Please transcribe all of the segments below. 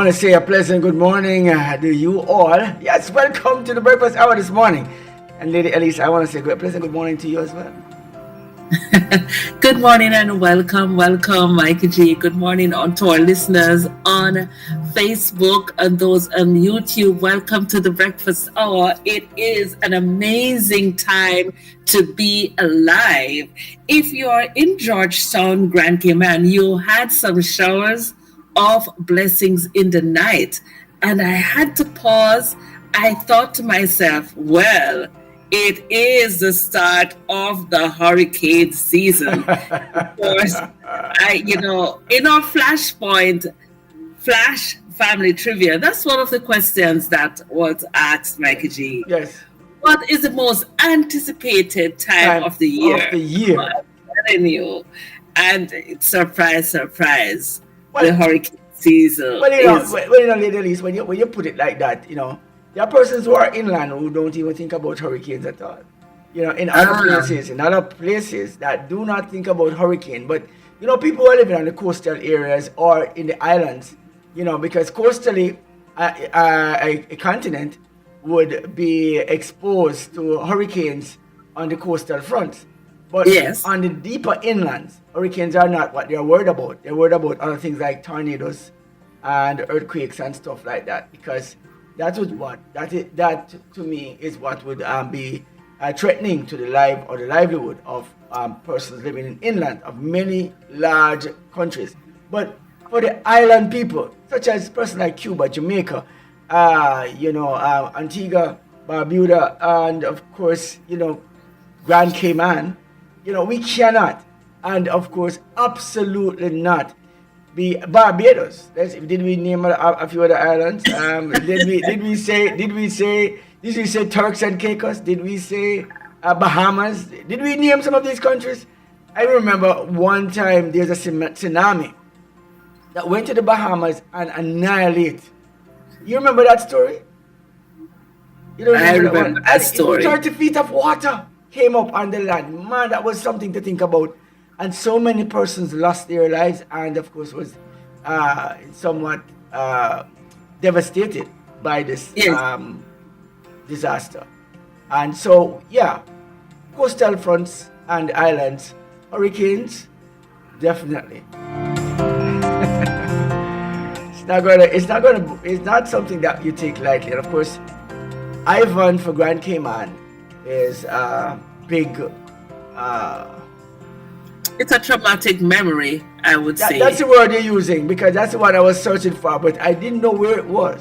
want to say a pleasant good morning to you all. Yes, welcome to the breakfast hour this morning. And Lady Elise, I want to say a pleasant good morning to you as well. Good morning and welcome, Mikey G. Good morning to our listeners on Facebook and those on YouTube. Welcome to the breakfast hour. It is an amazing time to be alive. If you are in Georgetown, Grand Cayman, you had some showers of blessings in the night, and I had to pause. I thought to myself, well, it is the start of the hurricane season. Of course, in our Flashpoint, Flash Family Trivia, that's one of the questions that was asked, Mikey G. Yes. What is the most anticipated time of the year? Of the year. I'm telling you. And surprise, the hurricane season. Lady Elise, when you put it like that, there are persons who are inland who don't even think about hurricanes at all. In other places that do not think about hurricane. But, people who are living on the coastal areas or in the islands, because coastally, a continent would be exposed to hurricanes on the coastal front. But on the deeper inlands, hurricanes are not what they're worried about. They're worried about other things like tornadoes and earthquakes and stuff like that, because that to me is what would be threatening to the life or the livelihood of persons living in inland of many large countries. But for the island people, such as persons like Cuba, Jamaica, Antigua, Barbuda, and of course, Grand Cayman, we cannot, and of course, absolutely not be Barbados. Did we name a few other islands? Did we say Turks and Caicos? Did we say Bahamas? Did we name some of these countries? I remember one time there's a tsunami that went to the Bahamas and annihilate. You remember that story? I remember that story. 30 feet of water came up on the land. Man, that was something to think about. And so many persons lost their lives and, of course, was somewhat devastated by this disaster. And so, coastal fronts and islands, hurricanes, definitely. It's not something that you take lightly. And of course, Ivan for Grand Cayman is a big. It's a traumatic memory, I would say. That's the word you're using, because that's the one I was searching for, but I didn't know where it was.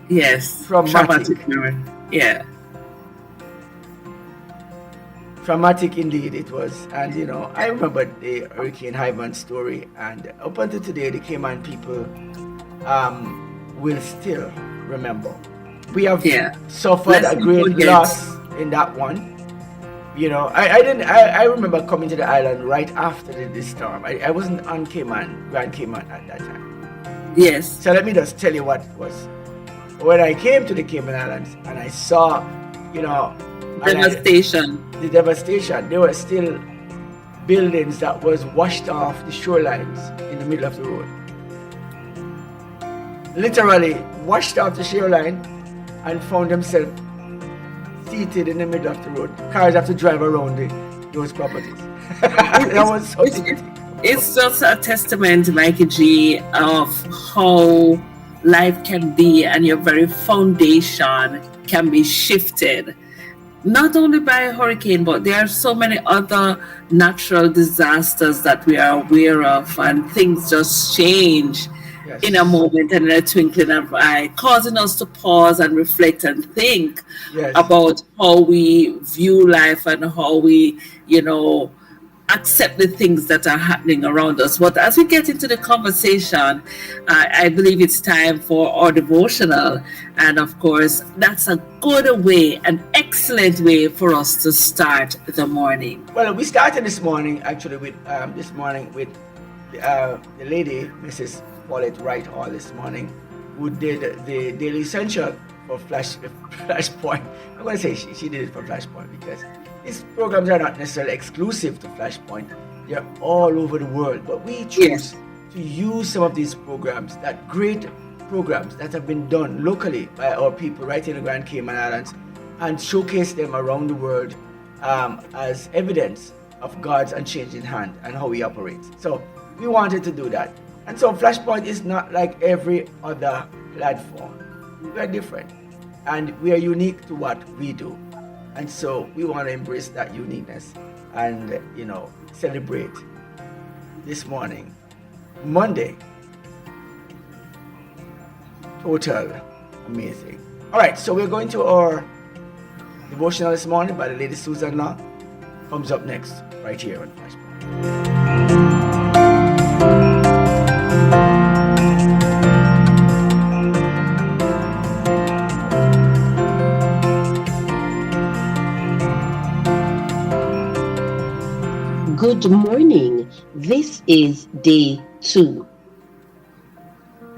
Yes. Traumatic memory. Yeah. Traumatic indeed it was. And I remember the Hurricane Ivan story, and up until today the Cayman people will still remember. We have suffered a great loss in that one. I remember coming to the island right after the storm. I wasn't on Grand Cayman at that time. Yes. So let me just tell you what it was. When I came to the Cayman Islands and I saw, devastation. The devastation. There were still buildings that was washed off the shorelines in the middle of the road. Literally washed off the shoreline and found themselves seated in the middle of the road. Cars have to drive around those properties. It's just a testament, Mikey G, of how life can be and your very foundation can be shifted. Not only by a hurricane, but there are so many other natural disasters that we are aware of, and things just change in a moment and in a twinkling of an eye, causing us to pause and reflect and think about how we view life and how we, accept the things that are happening around us. But as we get into the conversation, I believe it's time for our devotional. And of course, that's a good way, an excellent way for us to start the morning. Well, we started this morning with the lady, Mrs. Paulette Wright Hall this morning, who did the Daily Essential for Flashpoint. I'm going to say she did it for Flashpoint because these programs are not necessarily exclusive to Flashpoint. They're all over the world. But we choose to use some of these programs that great programs that have been done locally by our people right in the Grand Cayman Islands and showcase them around the world as evidence of God's unchanging hand and how He operates. So we wanted to do that. And so Flashpoint is not like every other platform. We are different and we are unique to what we do. And so we want to embrace that uniqueness and, celebrate this morning, Monday. Total amazing. All right, so we're going to our devotional this morning by the Lady Susan Long. Comes up next, right here on Flashpoint. Good morning. This is day 2.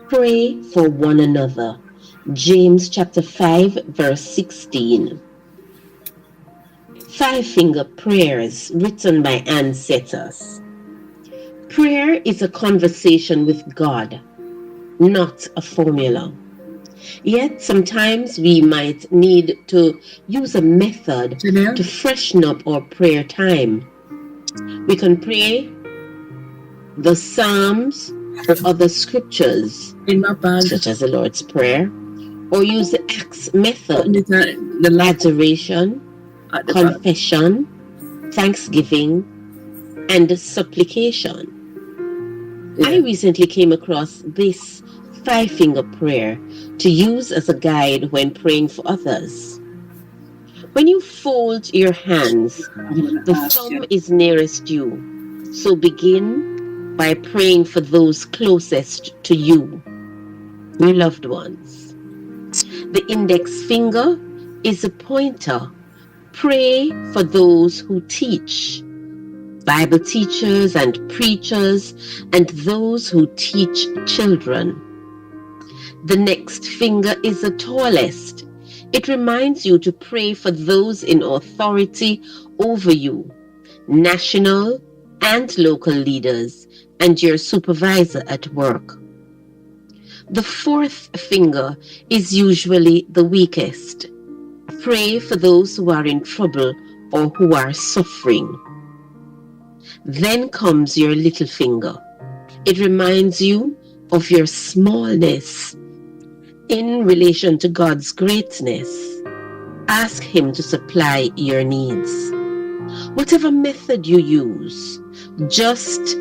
Pray for one another. James chapter 5 verse 16. 5-finger prayers written by Ann Setters. Prayer is a conversation with God, not a formula. Yet sometimes we might need to use a method to freshen up our prayer time. We can pray the Psalms or the scriptures, such as the Lord's Prayer, or use the Acts method, adoration, confession, thanksgiving, and supplication. I recently came across this 5-finger prayer to use as a guide when praying for others. When you fold your hands, the thumb is nearest you, so begin by praying for those closest to you, your loved ones. The index finger is a pointer. Pray for those who teach, Bible teachers and preachers, and those who teach children. The next finger is the tallest. It reminds you to pray for those in authority over you, national and local leaders, and your supervisor at work. The 4th finger is usually the weakest. Pray for those who are in trouble or who are suffering. Then comes your little finger. It reminds you of your smallness in relation to God's greatness. Ask Him to supply your needs. Whatever method you use, just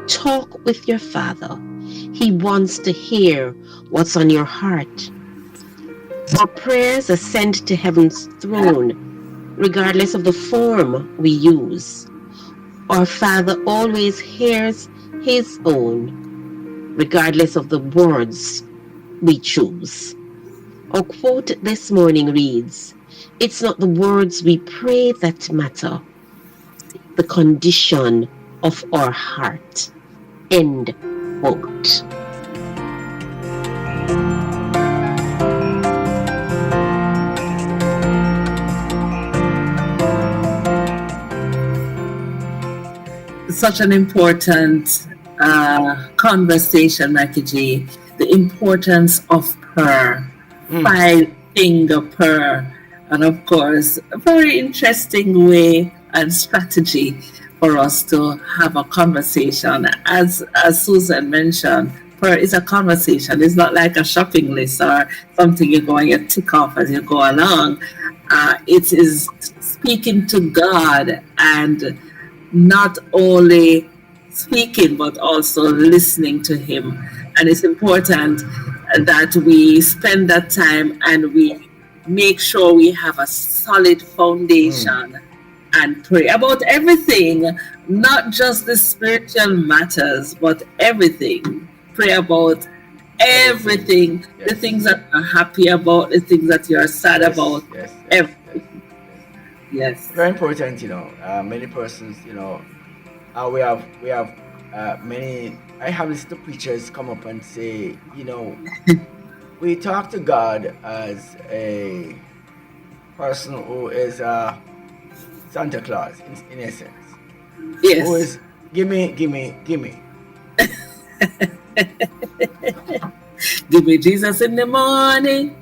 talk with your Father. He wants to hear what's on your heart. Our prayers are sent to heaven's throne, regardless of the form we use. Our Father always hears His own, regardless of the words we choose. Our quote this morning reads, "It's not the words we pray that matter, the condition of our heart." End quote. Such an important conversation, Mikey G. The importance of prayer, 5-finger prayer, and of course, a very interesting way and strategy for us to have a conversation. As Susan mentioned, prayer is a conversation. It's not like a shopping list or something you're going to tick off as you go along. It is speaking to God, and not only speaking but also listening to Him. And it's important that we spend that time and we make sure we have a solid foundation and pray about everything, not just the spiritual matters, but everything. Pray about everything, the things that you're happy about, the things that you're sad about, everything. Yes. Very important, many persons, we have many. I have listened to preachers come up and say, we talk to God as a person who is Santa Claus, in essence. Yes. Who is, gimme. Give me Jesus in the morning.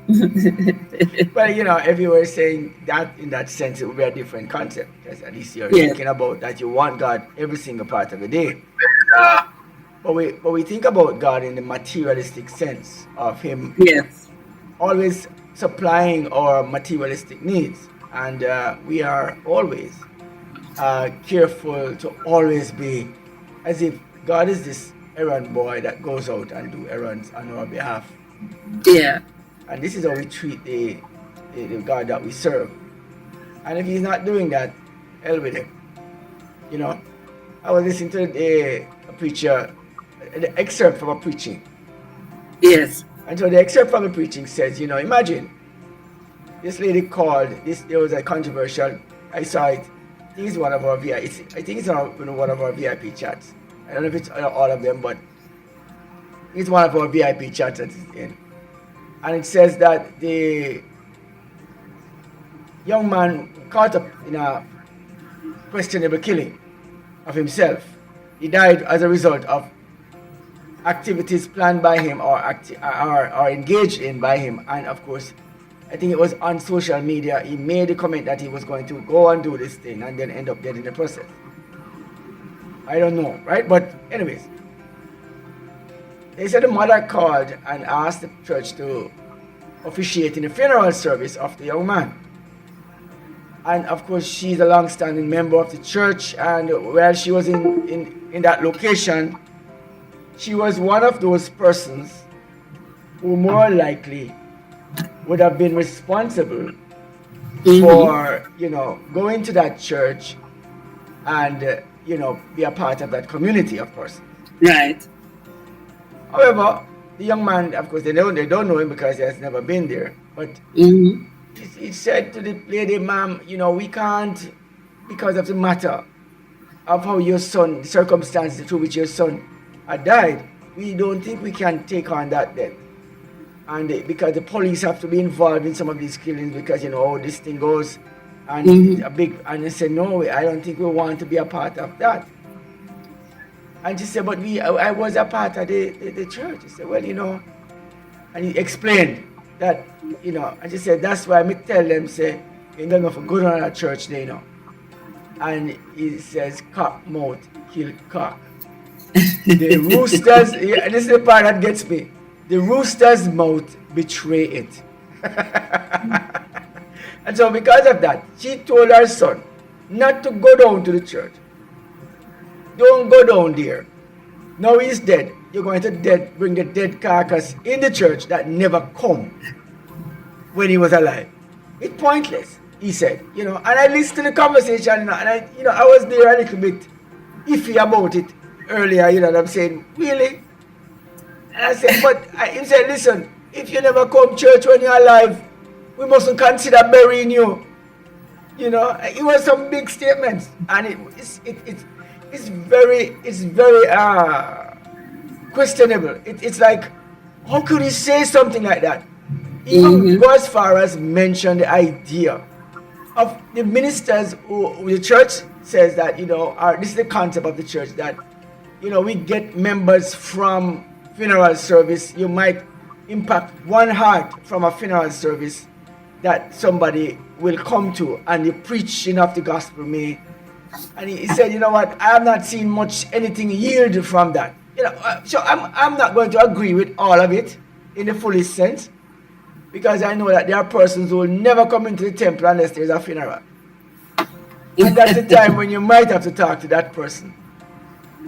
Well, if you were saying that in that sense, it would be a different concept, because at least you're Yeah. thinking about that you want God every single part of the day. But we think about God in the materialistic sense of Him Yes. always supplying our materialistic needs, and we are always careful to always be as if God is this errand boy that goes out and do errands on our behalf. Yeah. And this is how we treat the God that we serve. And if He's not doing that, hell with Him. I was listening to a preacher, the excerpt from a preaching. Yes. And so the excerpt from the preaching says, imagine this lady called, there was a controversial, I saw it, I think it's one of our one of our VIP chats. I don't know if it's all of them, but it's one of our VIP chats that is in. And it says that the young man caught up in a questionable killing of himself. He died as a result of activities planned by him or engaged in by him. And of course, I think it was on social media, he made a comment that he was going to go and do this thing and then end up dead in the process. I don't know, right? But anyways, they said the mother called and asked the church to officiate in the funeral service of the young man. And of course, she's a long-standing member of the church, and while she was in that location, she was one of those persons who more likely would have been responsible for, going to that church and, be a part of that community of persons. Right. However, the young man, of course, they don't know him because he has never been there. But he said to the lady, ma'am, we can't, because of the matter of how your son, the circumstances through which your son had died, we don't think we can take on that debt. And because the police have to be involved in some of these killings, because how this thing goes, and and they said, no, I don't think we want to be a part of that. And she said, but I was a part of the church. He said, well, and he explained that, and she said, that's why I tell them, say, you don't know for good on a church, And he says, cock mouth kill cock. The roosters, this is the part that gets me. The rooster's mouth betray it. And so because of that, she told her son not to go down to the church. Don't go down there. Now he's dead. You're going to bring the dead carcass in the church that never come when he was alive. It's pointless, he said. And I listened to the conversation, and I was there a little bit iffy about it earlier, and I'm saying, really? And I said, but he said, listen, if you never come church when you're alive, we mustn't consider burying you. It was some big statements, and it's very questionable. It's like, how could he say something like that? Even go as far as mention the idea of the ministers who the church says that, this is the concept of the church, that, we get members from funeral service. You might impact one heart from a funeral service that somebody will come to, and the preaching of the gospel may. And he said, you know what, I have not seen anything yield from that. So I'm not going to agree with all of it in the fullest sense, because I know that there are persons who will never come into the temple unless there's a funeral. And that's the time when you might have to talk to that person.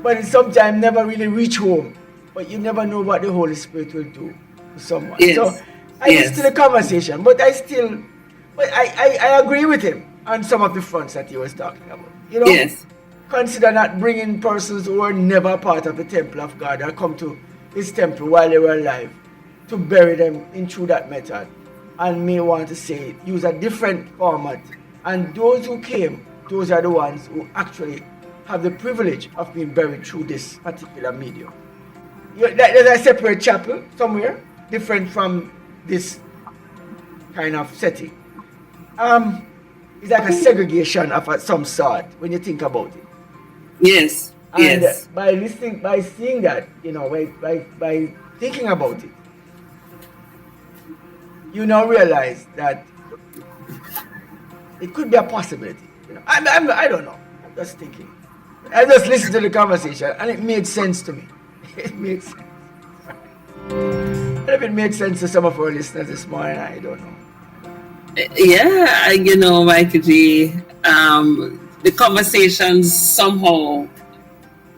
But it sometimes never really reach home. But you never know what the Holy Spirit will do to someone. Yes. So I listen to the conversation, but I agree with him on some of the fronts that he was talking about. Yes. Consider not bringing persons who were never part of the temple of God or come to his temple while they were alive to bury them through that method, and may want to say use a different format. And those who came, those are the ones who actually have the privilege of being buried through this particular medium. There's a separate chapel somewhere, different from this kind of setting. It's like a segregation of some sort when you think about it. Yes. And yes. by seeing that, by thinking about it, you now realize that it could be a possibility. You know, I don't know. I'm just thinking. I just listened to the conversation and it made sense to me. It made sense. And if it made sense to some of our listeners this morning, I don't know. Yeah, Michael G, the conversations somehow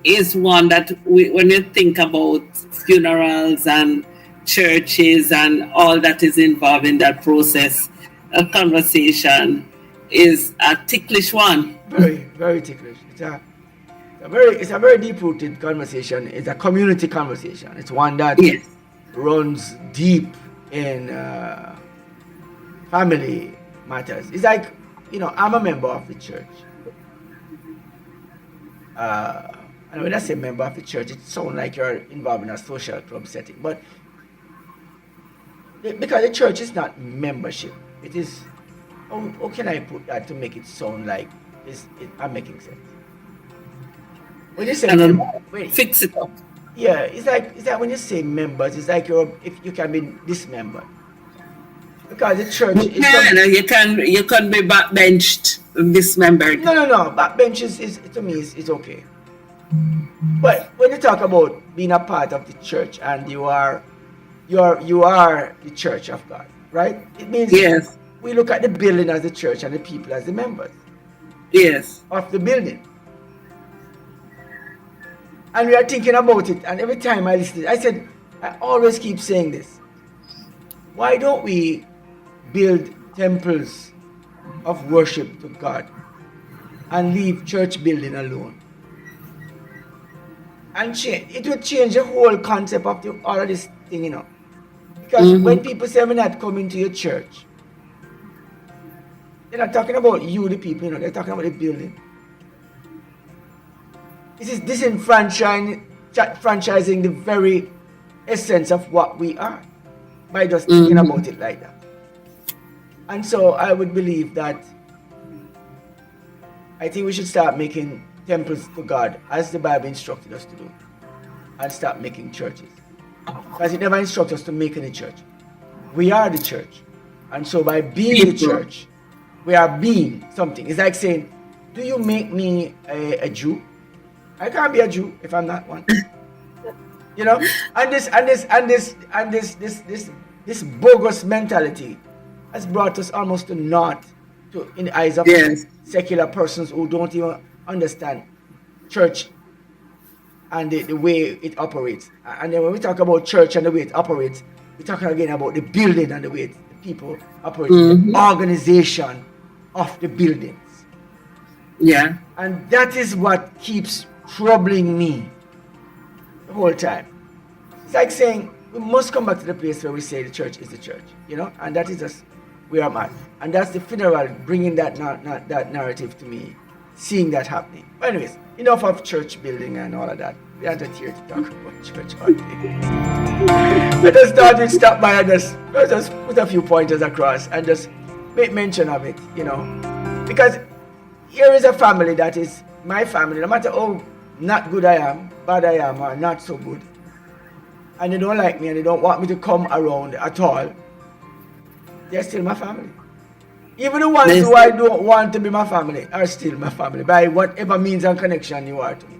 is one that when you think about funerals and churches and all that is involved in that process, a conversation is a ticklish one. Very, very ticklish. It's a very deep-rooted conversation. It's a community conversation. It's one that runs deep in family matters. It's like, I'm a member of the church. And when I say member of the church, it sounds like you're involved in a social club setting. But because the church is not membership, it is, how can I put that to make it sound like I'm making sense? When you say fix it up. Yeah, it's like when you say members, it's like if you can be dismembered. Because the church you can be backbenched, dismembered. No. Backbench is to me it's okay. But when you talk about being a part of the church and you are the church of God, right? It means we look at the building as the church and the people as the members. Yes. Of the building. And we are thinking about it, and every time I listen, I always keep saying this. Why don't we build temples of worship to God and leave church building alone? And it would change the whole concept of all of this thing, Because when people say we're not coming to your church, they're not talking about you, the people, they're talking about the building. This is disenfranchising the very essence of what we are by just thinking about it like that. And so I would believe that I think we should start making temples to God as the Bible instructed us to do, and start making churches. Because it never instructs us to make any church. We are the church. And so by being the church, we are being something. It's like saying, do you make me a Jew? I can't be a Jew if I'm not one. And this bogus mentality has brought us almost to naught in the eyes of secular persons who don't even understand church and the way it operates. And then when we talk about church and the way it operates, we're talking again about the building and the way the people operate, the organization of the buildings. Yeah. And that is what keeps troubling me the whole time. It's like saying we must come back to the place where we say the church is the church, and that is just where I'm at. And that's the funeral bringing that narrative to me, seeing that happening. But anyways, enough of church building and all of that. We are not here to talk about church all day. Let us start with stop by and just put a few pointers across and just make mention of it, because here is a family that is my family, no matter how not good I am, bad I am, or not so good, and they don't like me and they don't want me to come around at all, they're still my family. Even the ones who I don't want to be my family are still my family by whatever means and connection you are to me.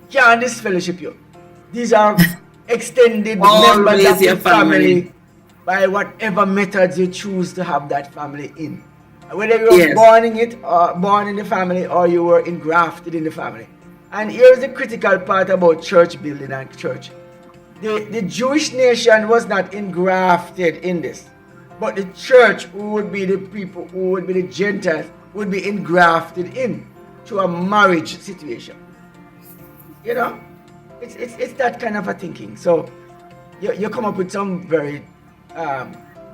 Can't disfellowship you. These are extended members of your family by whatever methods you choose to have that family in. Whether you were born in it, or born in the family, or you were engrafted in the family. And here's the critical part about church building and church. The Jewish nation was not engrafted in this. But the church, who would be the people, who would be the Gentiles, would be engrafted in to a marriage situation. It's that kind of a thinking. So you come up with some very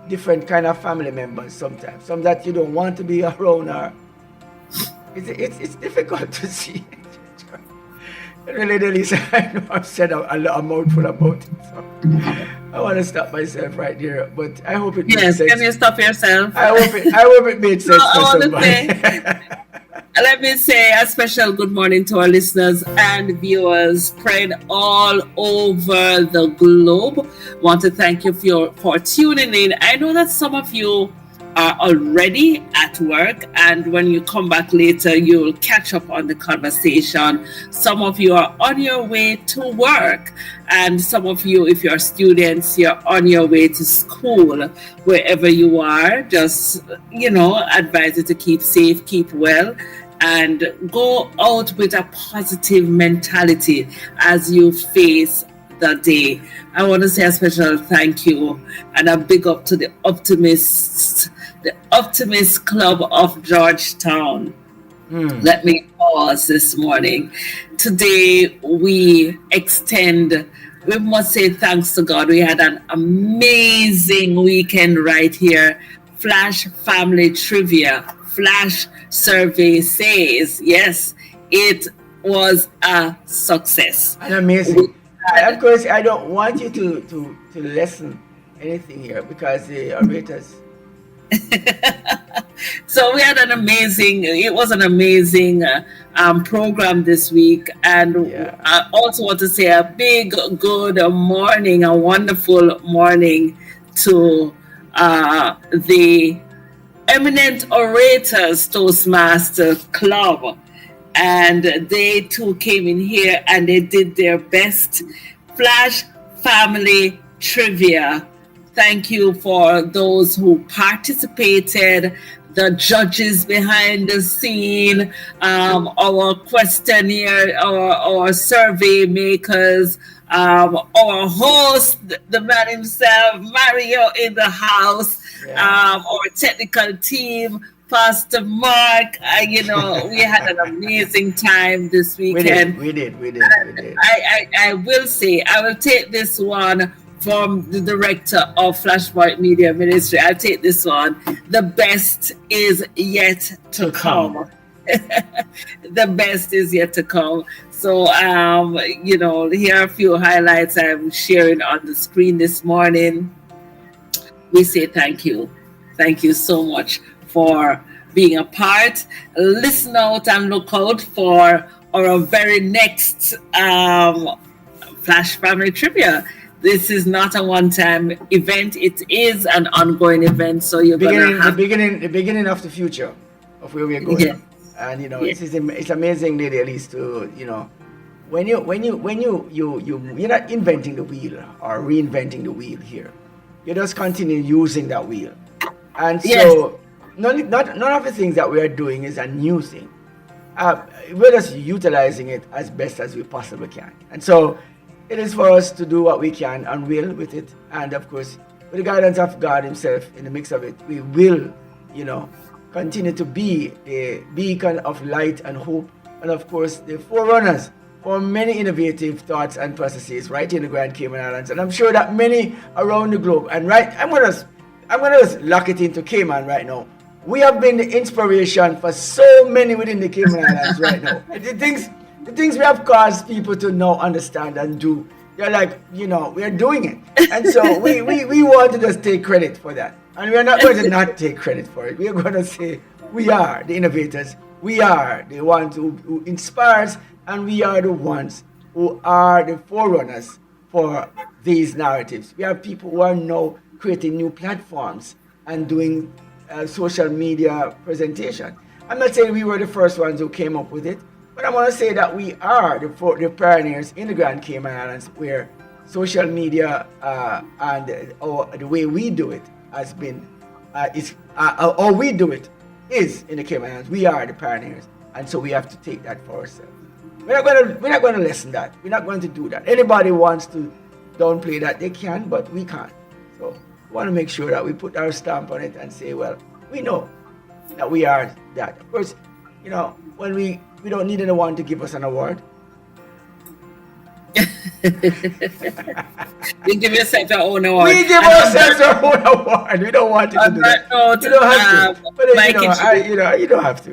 different kind of family members sometimes. Some that you don't want to be around, or it's difficult to see. Really, Lisa, I know I've said a mouthful about it, so I want to stop myself right here. But I hope it makes sense. Can you stop yourself? I hope it made sense for somebody. Let me say a special good morning to our listeners and viewers spread all over the globe. Want to thank you for tuning in. I know that some of you are already at work, and when you come back later, you'll catch up on the conversation. Some of you are on your way to work, and some of you, if you're students, you're on your way to school. Wherever you are, just, advise you to keep safe, keep well, and go out with a positive mentality as you face the day. I want to say a special thank you and a big up to the Optimist Club of Georgetown. Let me pause this morning. Today we must say thanks to God. We had an amazing weekend right here. Flash Family Trivia, Flash Survey says, yes, it was a success. And amazing. And of course, I don't want you to lessen anything here because the orators. So we had it was an amazing program this week. And I also want to say a big good morning, a wonderful morning to the Eminent Orators Toastmaster Club. And they too came in here and they did their best. Flash Family Trivia. Thank you for those who participated, the judges behind the scene, our questionnaire, our survey makers, our host, the man himself, Mario in the house, our technical team, Pastor Mark. We had an amazing time this weekend. We did. I will say, I will take this one from the director of Flashpoint Media Ministry. I'll take this one. The best is yet to come. The best is yet to come. So, here are a few highlights I'm sharing on the screen this morning. We say thank you. Thank you so much for being a part. Listen out and look out for our very next Flash Family Trivia. This is not a one-time event. It is an ongoing event. So you're going to have the beginning of the future of where we're going. Yes. And it's amazing, Lady Elise, to when you're not inventing the wheel or reinventing the wheel here. You just continue using that wheel. And so none of the things that we are doing is a new thing. We're just utilizing it as best as we possibly can. And so it is for us to do what we can and will with it. And of course, with the guidance of God himself in the mix of it, we will, continue to be a beacon of light and hope. And of course, the forerunners for many innovative thoughts and processes right in the Grand Cayman Islands. And I'm sure that many around the globe. And I'm gonna just lock it into Cayman right now. We have been the inspiration for so many within the Cayman Islands right now. The things we have caused people to now understand and do, they're like, we are doing it. And so we want to just take credit for that. And we are not going to not take credit for it. We are going to say we are the innovators. We are the ones who inspires, and we are the ones who are the forerunners for these narratives. We have people who are now creating new platforms and doing social media presentation. I'm not saying we were the first ones who came up with it, but I want to say that we are the pioneers in the Grand Cayman Islands where social media and the way we do it has been, or we do it is in the Cayman Islands. We are the pioneers, and so we have to take that for ourselves. We're not going to lessen that. We're not going to do that. Anybody wants to downplay that, they can, but we can't. So we want to make sure that we put our stamp on it and say, well, we know that we are that. Of course, when we don't need anyone to give us an award. You give yourself your own award. We give ourselves our own award. We don't want you to do that. You don't have to. But you don't have to.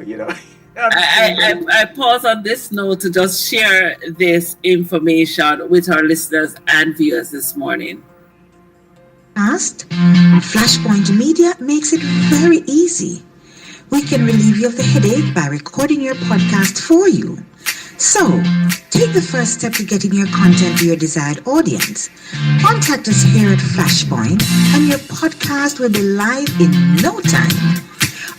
I pause on this note to just share this information with our listeners and viewers this morning. Flashpoint Media makes it very easy. We can relieve you of the headache by recording your podcast for you. So, take the first step to getting your content to your desired audience. Contact us here at Flashpoint and your podcast will be live in no time.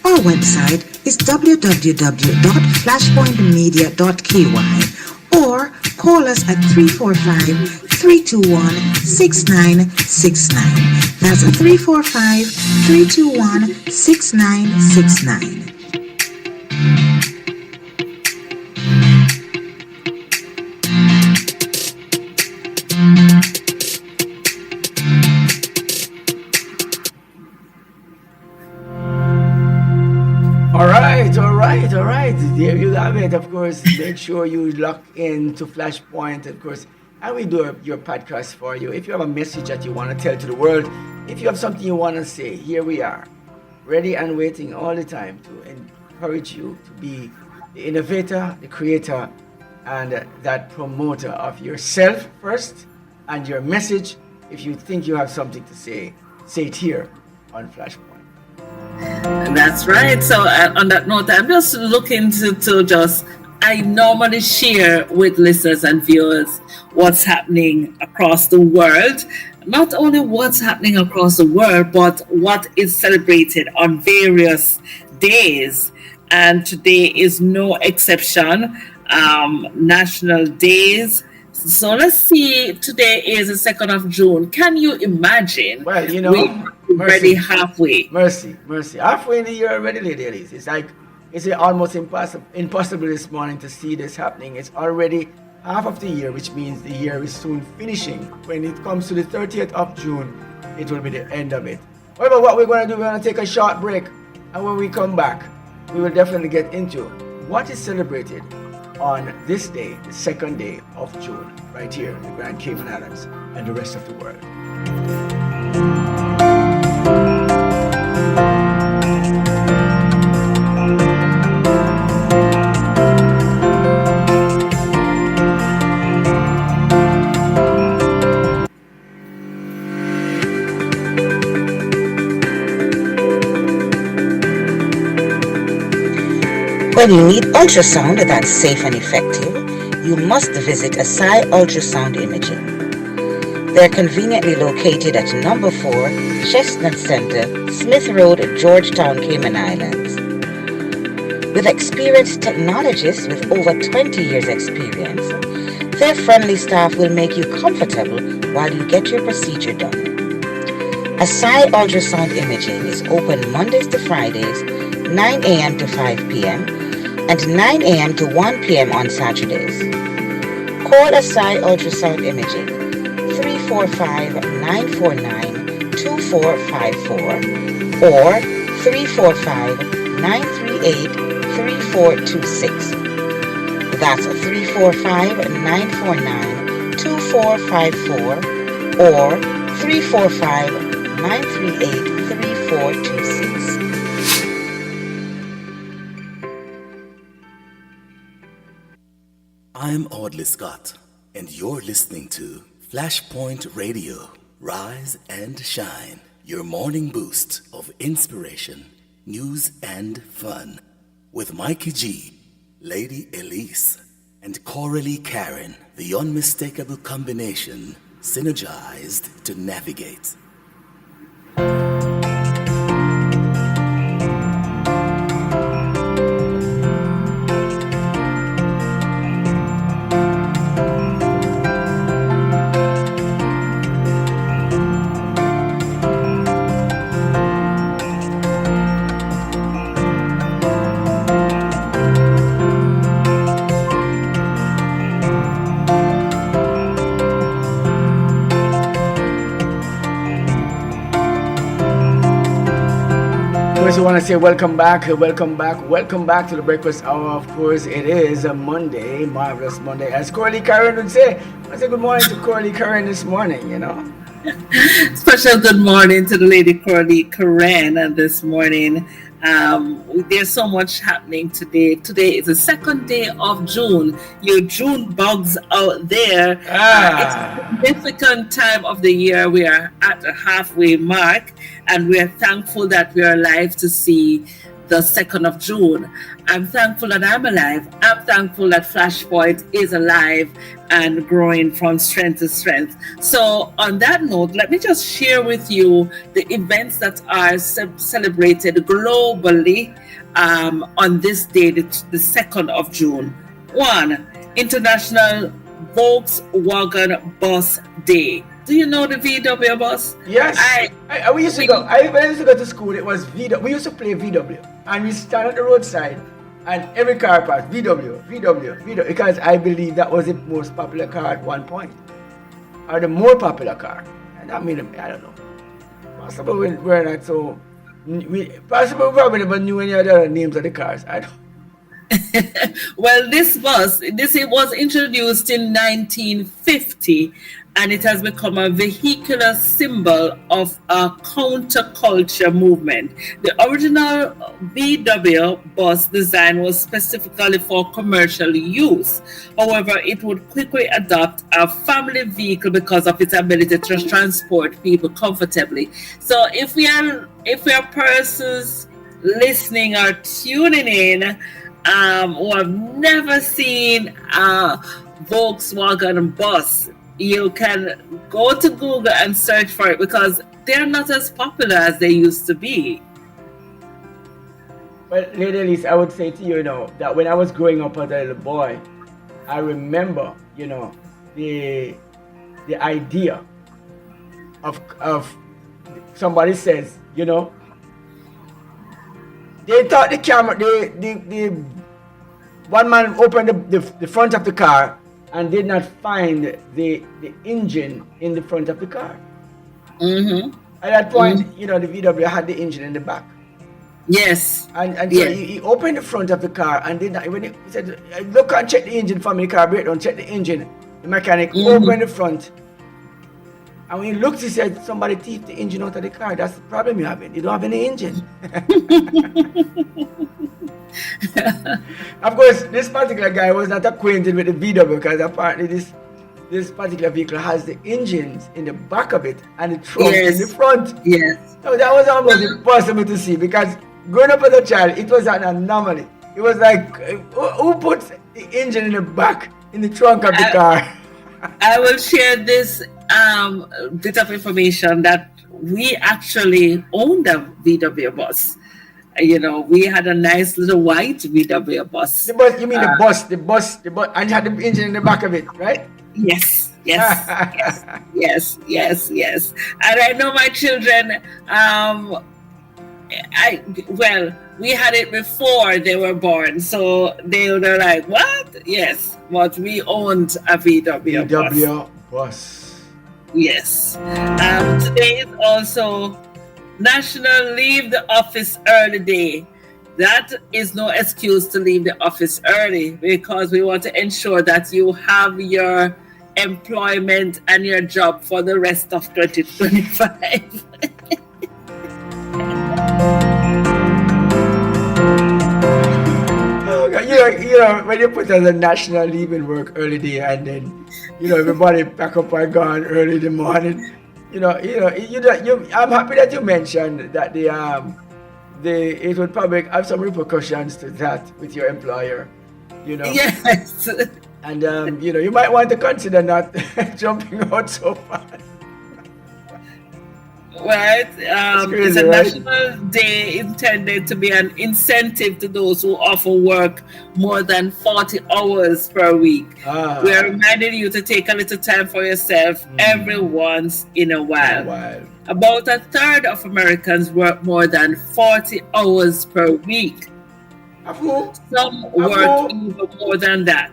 Our website is www.flashpointmedia.ky or call us at 345-321-6969. That's 345-321-6969. All right. There you have it. Of course, make sure you lock in to Flashpoint, of course, and we do your podcast for you. If you have a message that you want to tell to the world, if you have something you want to say, here we are, ready and waiting all the time to encourage you to be the innovator, the creator, and that promoter of yourself first and your message. If you think you have something to say it here on Flashpoint. That's right. So on that note, I'm just looking to just, I normally share with listeners and viewers what's happening across the world. Not only what's happening across the world, but what is celebrated on various days. And today is no exception. National days. So let's see, today is the 2nd of June. Can you imagine? Well, you know, we're already halfway. Mercy. Halfway in the year already, ladies. It's like, it's almost impossible this morning to see this happening. It's already half of the year, which means the year is soon finishing. When it comes to the 30th of June, it will be the end of it. However, what we're going to do, we're going to take a short break. And when we come back, we will definitely get into what is celebrated on this day, the 2nd day of June, right here in the Grand Cayman Islands and the rest of the world. When you need ultrasound that's safe and effective, you must visit Asai Ultrasound Imaging. They're conveniently located at number 4 Chestnut Center, Smith Road, Georgetown, Cayman Islands. With experienced technologists with over 20 years experience, their friendly staff will make you comfortable while you get your procedure done. Asai Ultrasound Imaging is open Mondays to Fridays, 9 a.m. to 5 p.m. and 9 a.m. to 1 p.m. on Saturdays. Call Asai Ultrasound Imaging 345-949-2454 or 345-938-3426. That's 345-949-2454 or 345-938-3426. I'm Audley Scott, and you're listening to Flashpoint Radio. Rise and shine, your morning boost of inspiration, news, and fun. With Mikey G, Lady Elise, and Coralie Karen, the unmistakable combination, synergized to navigate. I want to say welcome back to the Breakfast Hour. Of course, it is a Monday, marvelous Monday, as Coralie Karen would say. I say good morning to Coralie Karen this morning, you know. Special good morning to the lady Coralie Karen this morning. There's so much happening today. Today is the 2nd day of June. Your June bugs out there. It's a significant time of the year. We are at the halfway mark, and we are thankful that we are alive to see the 2nd of June. I'm thankful that I'm alive. I'm thankful that Flashpoint is alive and growing from strength to strength. So on that note, let me just share with you the events that are celebrated globally on this day, the 2nd of June. 1. International Volkswagen Bus Day. Do you know the VW bus? Yes. We used to go. When I used to go to school, it was VW. We used to play VW, and we stand at the roadside, and every car passed VW, because I believe that was the most popular car at one point, or the more popular car. And I mean, I don't know. Possibly we're not so. We probably never knew any other names of the cars. I don't. Well, this was introduced in 1950, and it has become a vehicular symbol of a counterculture movement. The original VW bus design was specifically for commercial use. However, it would quickly adopt a family vehicle because of its ability to transport people comfortably. So if we are persons listening or tuning in who have never seen a Volkswagen bus, you can go to Google and search for it, because they're not as popular as they used to be. Well, Lady Elise, I would say to you, that when I was growing up as a little boy, I remember, the idea of somebody says, they thought the camera, the one man opened the front of the car and did not find the engine in the front of the car. Mm-hmm. At that point, the VW had the engine in the back. Yes. And so he opened the front of the car and did not, when he said, look and check the engine for me, the car breakdown, check the engine. The mechanic opened the front. And when he looked, he said, somebody thieved the engine out of the car. That's the problem you're having. You don't have any engine. Of course, this particular guy was not acquainted with the VW, because apparently this particular vehicle has the engines in the back of it and the trunk in the front. Yes. So that was almost impossible to see, because growing up as a child, it was an anomaly. It was like, who puts the engine in the back, in the trunk of the car? I will share this bit of information that we actually owned a VW bus. We had a nice little white VW bus. The bus, you mean the bus, and you had the engine in the back of it, right? Yes. And I know my children, we had it before they were born, so they were like, what? Yes, but we owned a VW bus. Yes. Today is also National Leave the Office Early Day. That is no excuse to leave the office early, because we want to ensure that you have your employment and your job for the rest of 2025. When you put as a national leave and work early day, and then everybody pack up and gone early in the morning. I'm happy that you mentioned that it would probably have some repercussions to that with your employer. Yes. And you might want to consider not jumping out so fast. Right. It's a right? national day intended to be an incentive to those who often work more than 40 hours per week. We are reminding you to take a little time for yourself every once in a while. About a third of Americans work more than 40 hours per week. Some work even more than that.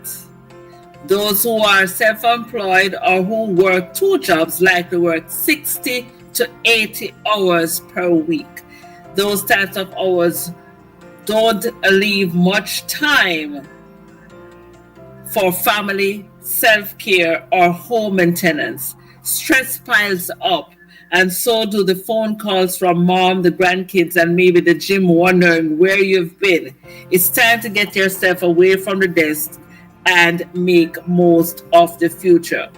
Those who are self-employed or who work two jobs likely work 60 to 80 hours per week. Those types of hours don't leave much time for family, self-care, or home maintenance. Stress piles up, and so do the phone calls from mom, the grandkids, and maybe the gym wondering where you've been. It's time to get yourself away from the desk and make most of the future.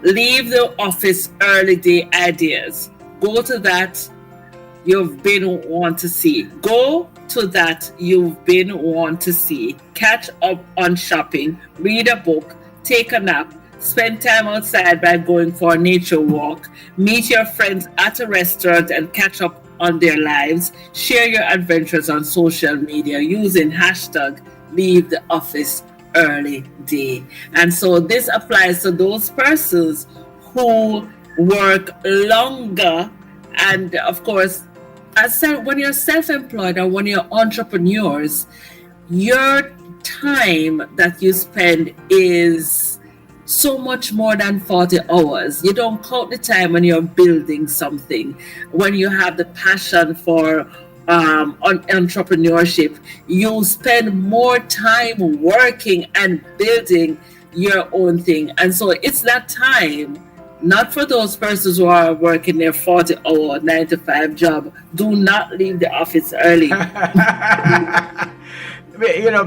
Leave the office early day ideas. Go to that you've been want to see. Go to that you've been want to see. Catch up on shopping, read a book, take a nap, spend time outside by going for a nature walk, meet your friends at a restaurant and catch up on their lives, share your adventures on social media using hashtag leave the office early day. And so this applies to those persons who work longer. And of course, when you're self-employed or when you're entrepreneurs, your time that you spend is so much more than 40 hours. You don't count the time when you're building something, when you have the passion for entrepreneurship. You spend more time working and building your own thing. And so it's that time, not for those persons who are working their 40-hour 9-to-5 job. Do not leave the office early.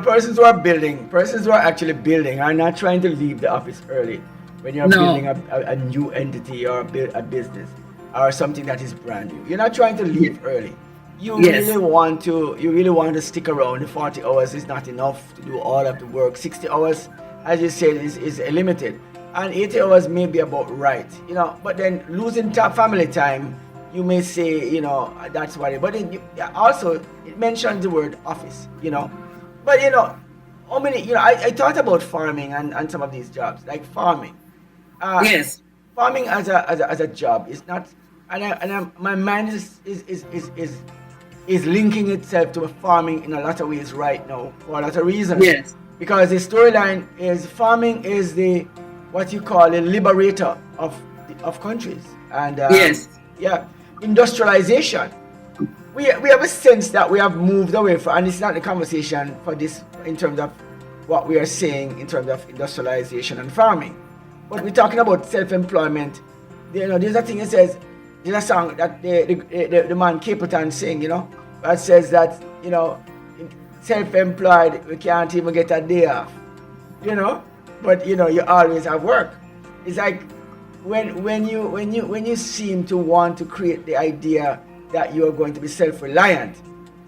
Persons who are actually building are not trying to leave the office early when you're building a new entity or a business or something that is brand new. You're not trying to leave early. You really want to stick around. The 40 hours is not enough to do all of the work. 60 hours, as you said, is limited. And 80 hours may be about right, but then losing family time, you may say, that's what but then also it mentions the word office, but how many, I thought about farming and some of these jobs, like farming. Yes. Farming as a job is not, my mind is linking itself to farming in a lot of ways right now for a lot of reasons. Yes. Because the storyline is farming is what you call a liberator of countries. And industrialization. We have a sense that we have moved away from, and it's not the conversation for this in terms of what we are saying in terms of industrialization and farming. But we're talking about self-employment. There's a thing that says, there's a song that the man Capleton sing, that says that, self-employed, we can't even get a day off, but you always have work. It's like when you seem to want to create the idea that you are going to be self-reliant.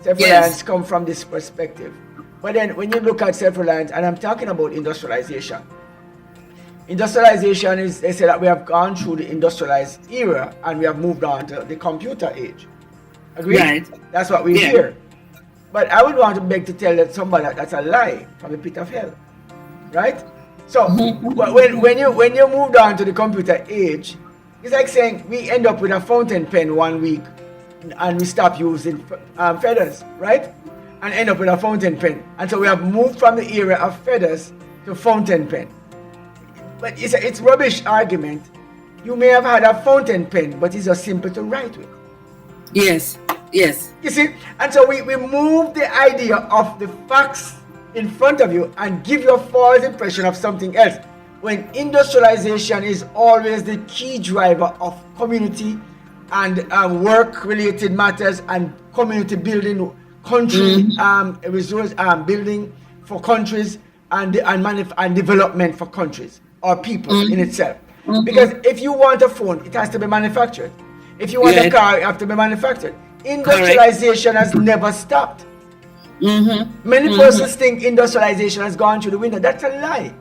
Self-reliance comes from this perspective. But then when you look at self-reliance, and I'm talking about industrialization. Industrialization is, they say that we have gone through the industrialized era and we have moved on to the computer age. Agreed? Right. That's what we hear. But I would want to beg to tell that somebody that's a lie from the pit of hell. Right? So when you moved on to the computer age, it's like saying we end up with a fountain pen one week and we stop using feathers, right? And end up with a fountain pen. And so we have moved from the era of feathers to fountain pen. But it's rubbish argument. You may have had a fountain pen, but it's just simple to write with. Yes. You see? And so we move the idea of the facts in front of you and give you a false impression of something else. When industrialization is always the key driver of community and work-related matters and community building, country resource building for countries and development for countries or people in itself. Because if you want a phone, it has to be manufactured. If you want a car, it has to be manufactured. Industrialization has never stopped. Many persons think industrialization has gone through the window. That's a lie.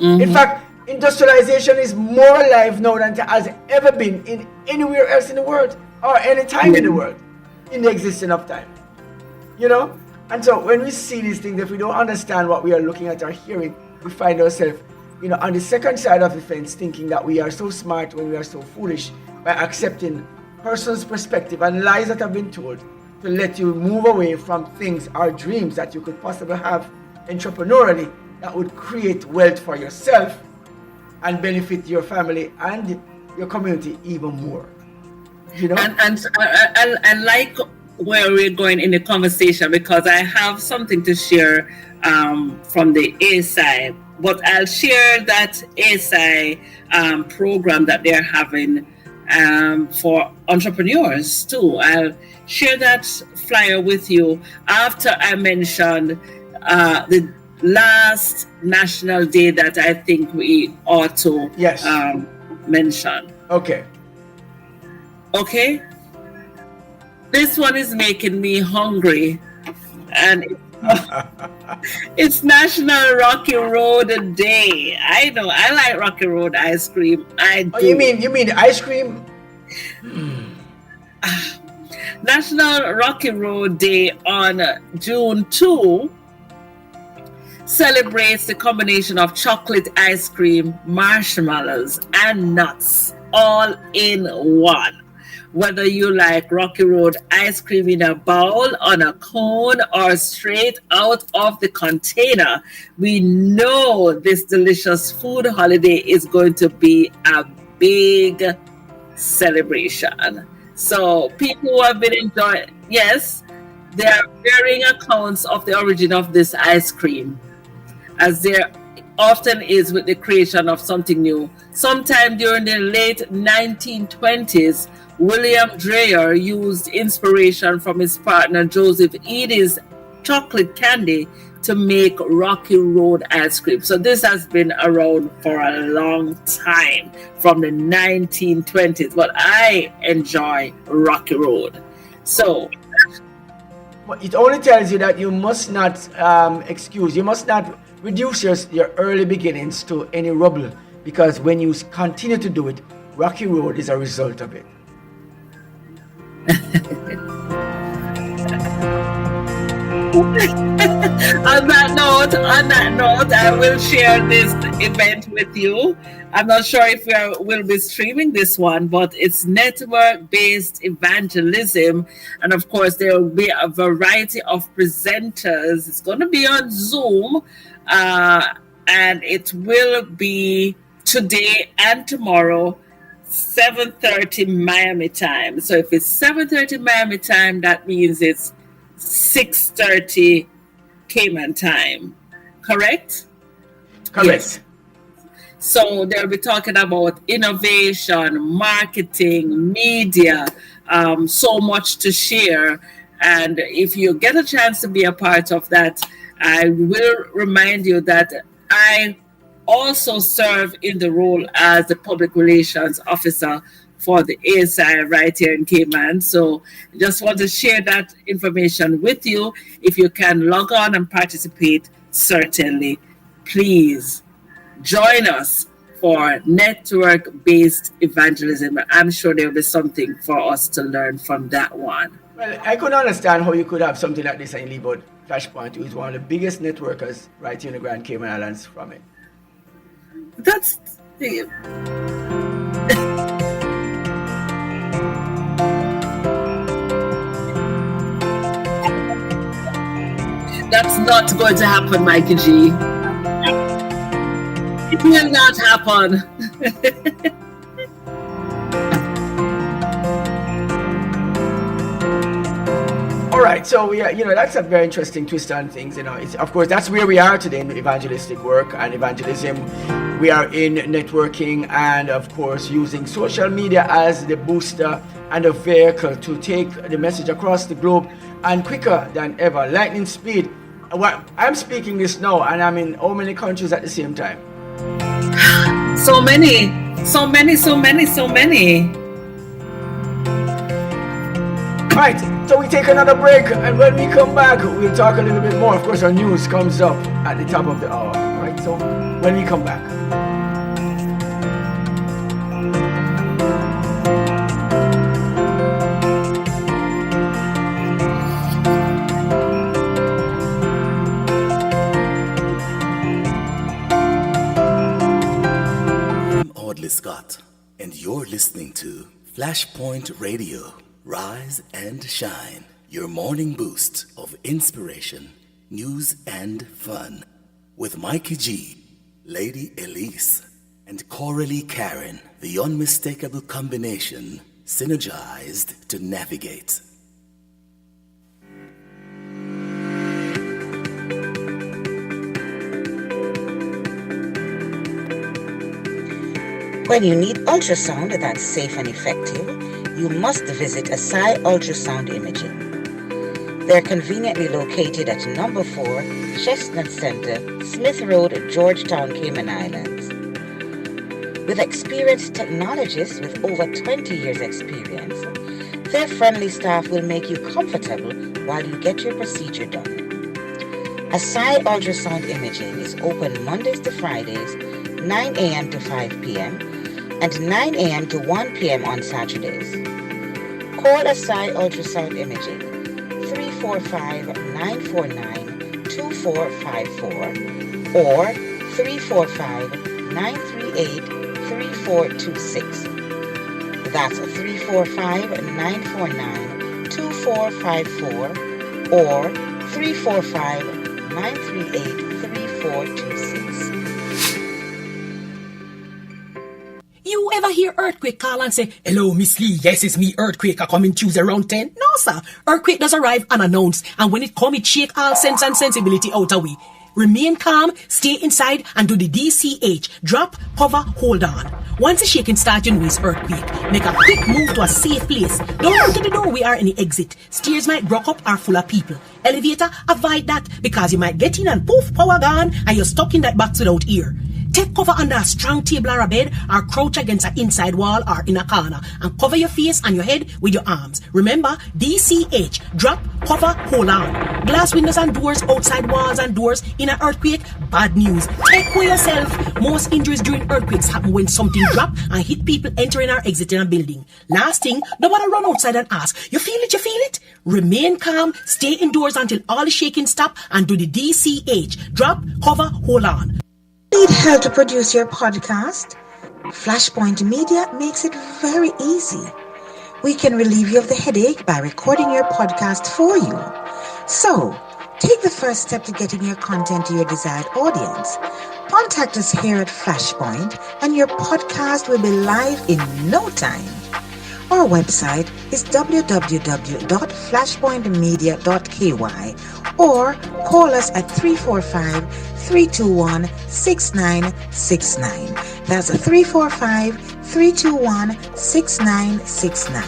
In fact, industrialization is more alive now than it has ever been in anywhere else in the world or any time in the world in the existence of time. And so when we see these things, if we don't understand what we are looking at or hearing, we find ourselves on the second side of the fence, thinking that we are so smart when we are so foolish by accepting person's perspective and lies that have been told to let you move away from things or dreams that you could possibly have entrepreneurially that would create wealth for yourself and benefit your family and your community even more. And I like where we're going in the conversation because I have something to share from the ASI. But I'll share that ASI program that they're having for entrepreneurs too. I'll share that flyer with you after I mentioned the last national day that I think we ought to mention. Okay. This one is making me hungry, and it's National Rocky Road Day. I know I like Rocky Road ice cream. I Oh, do. you mean the ice cream? National Rocky Road Day on June 2 celebrates the combination of chocolate ice cream, marshmallows, and nuts all in one. Whether you like Rocky Road ice cream in a bowl, on a cone, or straight out of the container, we know this delicious food holiday is going to be a big celebration. So people who have been enjoying, yes, they are varying accounts of the origin of this ice cream, as there often is with the creation of something new. Sometime during the late 1920s, William Dreyer used inspiration from his partner Joseph Edy's chocolate candy to make Rocky Road ice cream. So this has been around for a long time, from the 1920s, but I enjoy Rocky Road. So Well, it only tells you that you must not you must not reduce your early beginnings to any rubble, because when you continue to do it, Rocky Road is a result of it. on that note, I will share this event with you. I'm not sure if will be streaming this one, but it's network-based evangelism, and of course there will be a variety of presenters. It's going to be on Zoom, and it will be today and tomorrow, 7:30 Miami time. So if it's 7:30 Miami time, that means it's 6:30 Cayman time, correct? Correct. Yes. So they'll be talking about innovation, marketing, media, so much to share. And if you get a chance to be a part of that, I will remind you that I also serve in the role as the public relations officer for the ASI right here in Cayman. So just want to share that information with you. If you can log on and participate, certainly, please join us for network-based evangelism. I'm sure there'll be something for us to learn from that one. Well, I couldn't understand how you could have something like this and leave out Flashpoint, who is one of the biggest networkers right here in the Grand Cayman Islands, from it. That's That's not going to happen, Mikey G. It will not happen. All right, so yeah, that's a very interesting twist on things. It's, of course, that's where we are today in evangelistic work and evangelism. We are in networking and, of course, using social media as the booster and a vehicle to take the message across the globe, and quicker than ever, lightning speed. I'm speaking this now, and I'm in how many countries at the same time? So many. All right, so we take another break, and when we come back, we'll talk a little bit more. Of course, our news comes up at the top of the hour. All right, so when we come back. I'm Audley Scott, and you're listening to Flashpoint Radio. Rise and shine, your morning boost of inspiration, news, and fun. With Mikey G, Lady Elise, and Coralie Karen, the unmistakable combination, synergized to navigate. When you need ultrasound that's safe and effective, you must visit Asai Ultrasound Imaging. They're conveniently located at number 4 Chestnut Center, Smith Road, Georgetown, Cayman Islands. With experienced technologists with over 20 years experience, Their friendly staff will make you comfortable while you get your procedure done. Asai Ultrasound Imaging is open Mondays to Fridays, 9 a.m. to 5 p.m. and 9 a.m. to 1 p.m. on Saturdays. Call Asai Ultrasound Imaging 345-949-2454 or 345-938-3426. That's 345-949-2454 or 345-938-3426. You ever hear Earthquake call and say, "Hello, Miss Lee, yes, it's me, Earthquake, I coming Tuesday around 10? No, sir. Earthquake does arrive unannounced, and when it come, it shake all sense and sensibility out of we. Remain calm, stay inside, and do the DCH. Drop, cover, hold on. Once the shaking starts, you know it's earthquake. Make a quick move to a safe place. Don't run to the doorway or any exit. Stairs might block up or full of people. Elevator, avoid that because you might get in and poof, power gone, and you're stuck in that box without ear. Take cover under a strong table or a bed, or crouch against an inside wall or in a corner, and cover your face and your head with your arms. Remember, DCH, drop, cover, hold on. Glass windows and doors, outside walls and doors in an earthquake, bad news. Take care yourself. Most injuries during earthquakes happen when something drop and hit people entering or exiting a building. Last thing, don't want to run outside and ask, you feel it, you feel it? Remain calm, stay indoors until all the shaking stop, and do the DCH, drop, cover, hold on. Need help to produce your podcast? Flashpoint Media makes it very easy. We can relieve you of the headache by recording your podcast for you. So, take the first step to getting your content to your desired audience. Contact us here at Flashpoint and your podcast will be live in no time. Our website is www.flashpointmedia.ky or call us at 345-321-6969. That's 345-321-6969.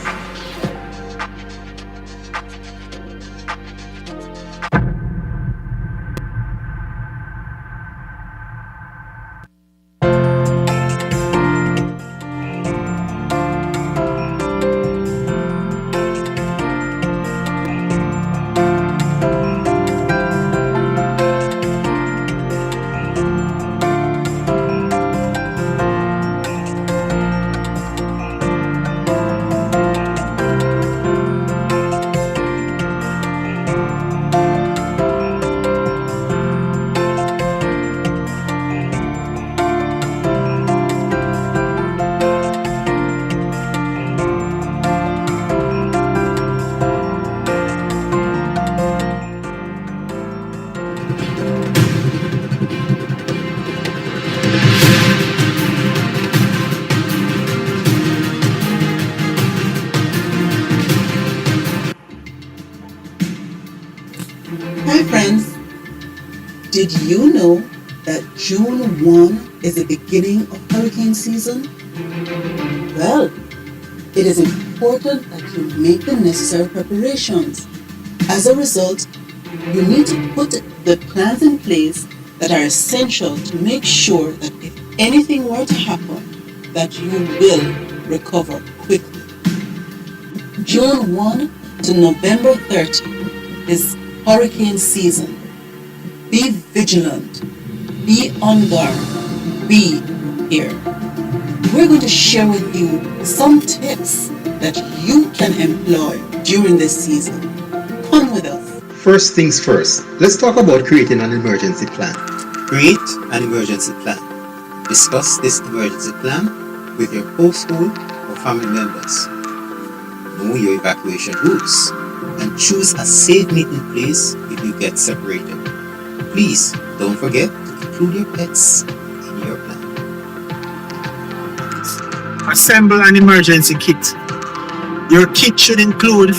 Hi friends, did you know that June 1 is the beginning of hurricane season? Well, it is important that you make the necessary preparations. As a result, you need to put the plans in place that are essential to make sure that if anything were to happen, that you will recover quickly. June 1 to November 30 is hurricane season. Be vigilant, be on guard, be prepared. We're going to share with you some tips that you can employ during this season. Come with us. First things first, let's talk about creating an emergency plan. Create an emergency plan. Discuss this emergency plan with your household or family members. Know your evacuation routes and choose a safe meeting place if you get separated. Please don't forget to include your pets in your plan. Assemble an emergency kit. Your kit should include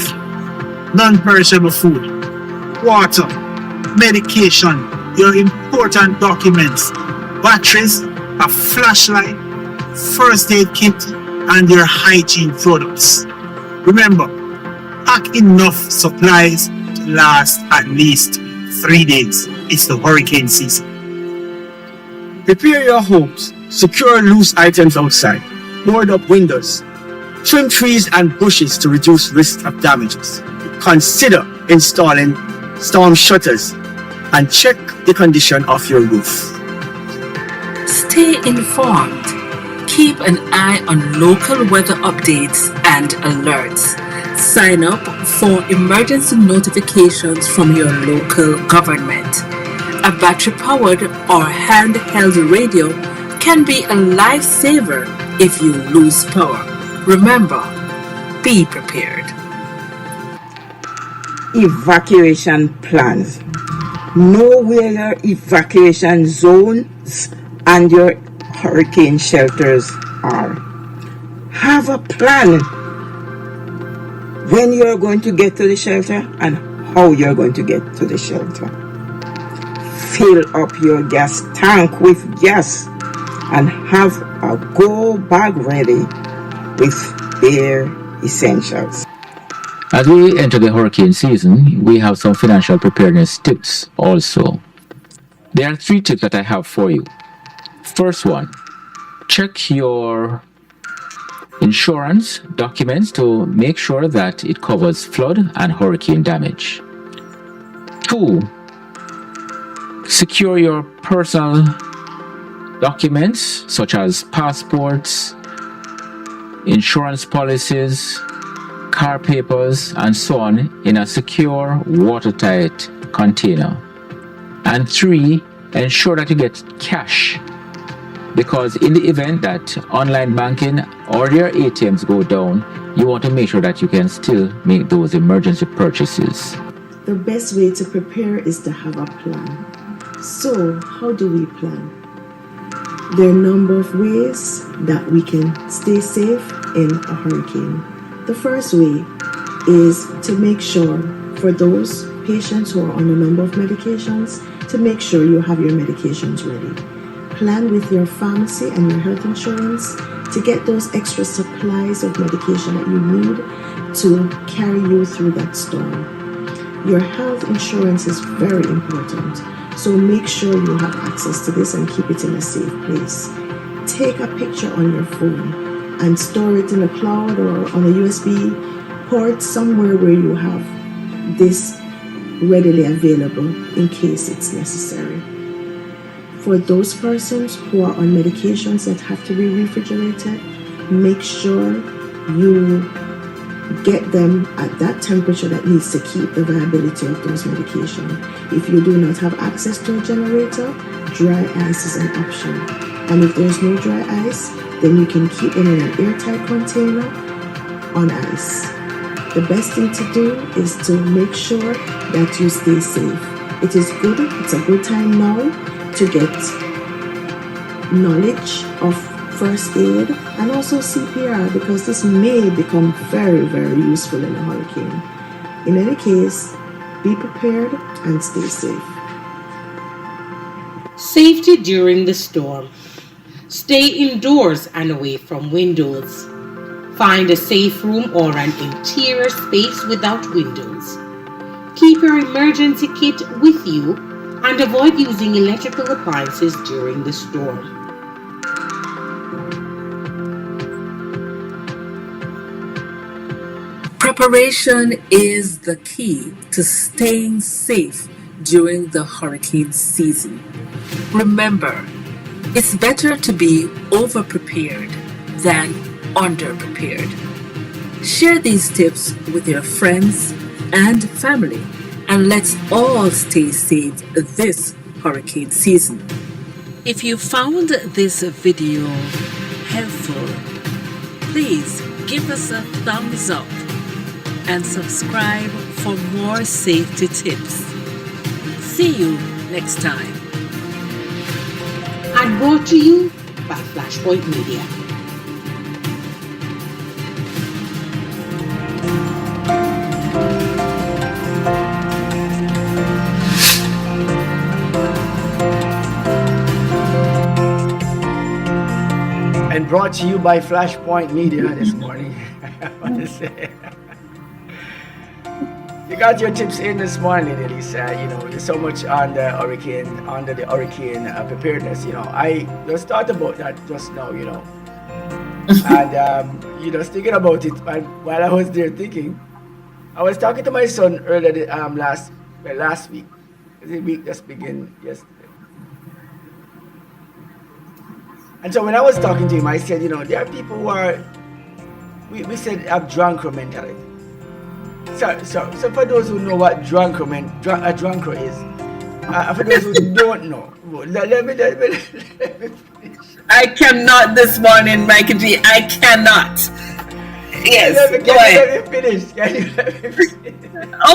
non-perishable food, water, medication, your important documents, batteries, a flashlight, first aid kit, and your hygiene products. Remember, pack enough supplies to last at least 3 days. It's the hurricane season. Prepare your homes. Secure loose items outside. Board up windows. Trim trees and bushes to reduce risk of damages. Consider installing storm shutters and check the condition of your roof. Stay informed. Keep an eye on local weather updates and alerts. Sign up for emergency notifications from your local government. A battery-powered or handheld radio can be a lifesaver if you lose power. Remember, be prepared. Evacuation plans. Know where your evacuation zones and your hurricane shelters are. Have a plan when you're going to get to the shelter and how you're going to get to the shelter. Fill up your gas tank with gas and have a go bag ready with bare essentials. As we enter the hurricane season, we have some financial preparedness tips also. There are 3 tips that I have for you. First one, check your insurance documents to make sure that it covers flood and hurricane damage. 2, secure your personal documents such as passports, insurance policies, car papers, and so on in a secure, watertight container. And 3, ensure that you get cash, because in the event that online banking or your ATMs go down, you want to make sure that you can still make those emergency purchases. The best way to prepare is to have a plan. So, how do we plan? There are a number of ways that we can stay safe in a hurricane. The first way is to make sure, for those patients who are on a number of medications, to make sure you have your medications ready. Plan with your pharmacy and your health insurance to get those extra supplies of medication that you need to carry you through that storm. Your health insurance is very important, so make sure you have access to this and keep it in a safe place. Take a picture on your phone and store it in a cloud or on a USB port somewhere where you have this readily available in case it's necessary. For those persons who are on medications that have to be refrigerated, make sure you get them at that temperature that needs to keep the viability of those medications. If you do not have access to a generator, dry ice is an option. And if there's no dry ice, then you can keep them in an airtight container on ice. The best thing to do is to make sure that you stay safe. It's a good time now to get knowledge of first aid and also CPR, because this may become very, very useful in a hurricane. In any case, be prepared and stay safe. Safety during the storm. Stay indoors and away from windows. Find a safe room or an interior space without windows. Keep your emergency kit with you and avoid using electrical appliances during the storm. Preparation is the key to staying safe during the hurricane season. Remember, it's better to be over-prepared than under-prepared. Share these tips with your friends and family, and let's all stay safe this hurricane season. If you found this video helpful, please give us a thumbs up and subscribe for more safety tips. See you next time. And brought to you by Flashpoint Media. And brought to you by Flashpoint Media this morning. I want to say, you got your tips in this morning, Elisa. There's so much under the hurricane preparedness. I just thought about that just now. And thinking about it, and while I was there thinking, I was talking to my son earlier last week. The week just began yesterday. And so when I was talking to him, I said, there are people who are, we said, have drunker mentality. So for those who know what a drunker is, for those who don't know, let me finish. I cannot this morning, Michael G. I cannot. Yes, go ahead. Let me finish. Can you let me finish?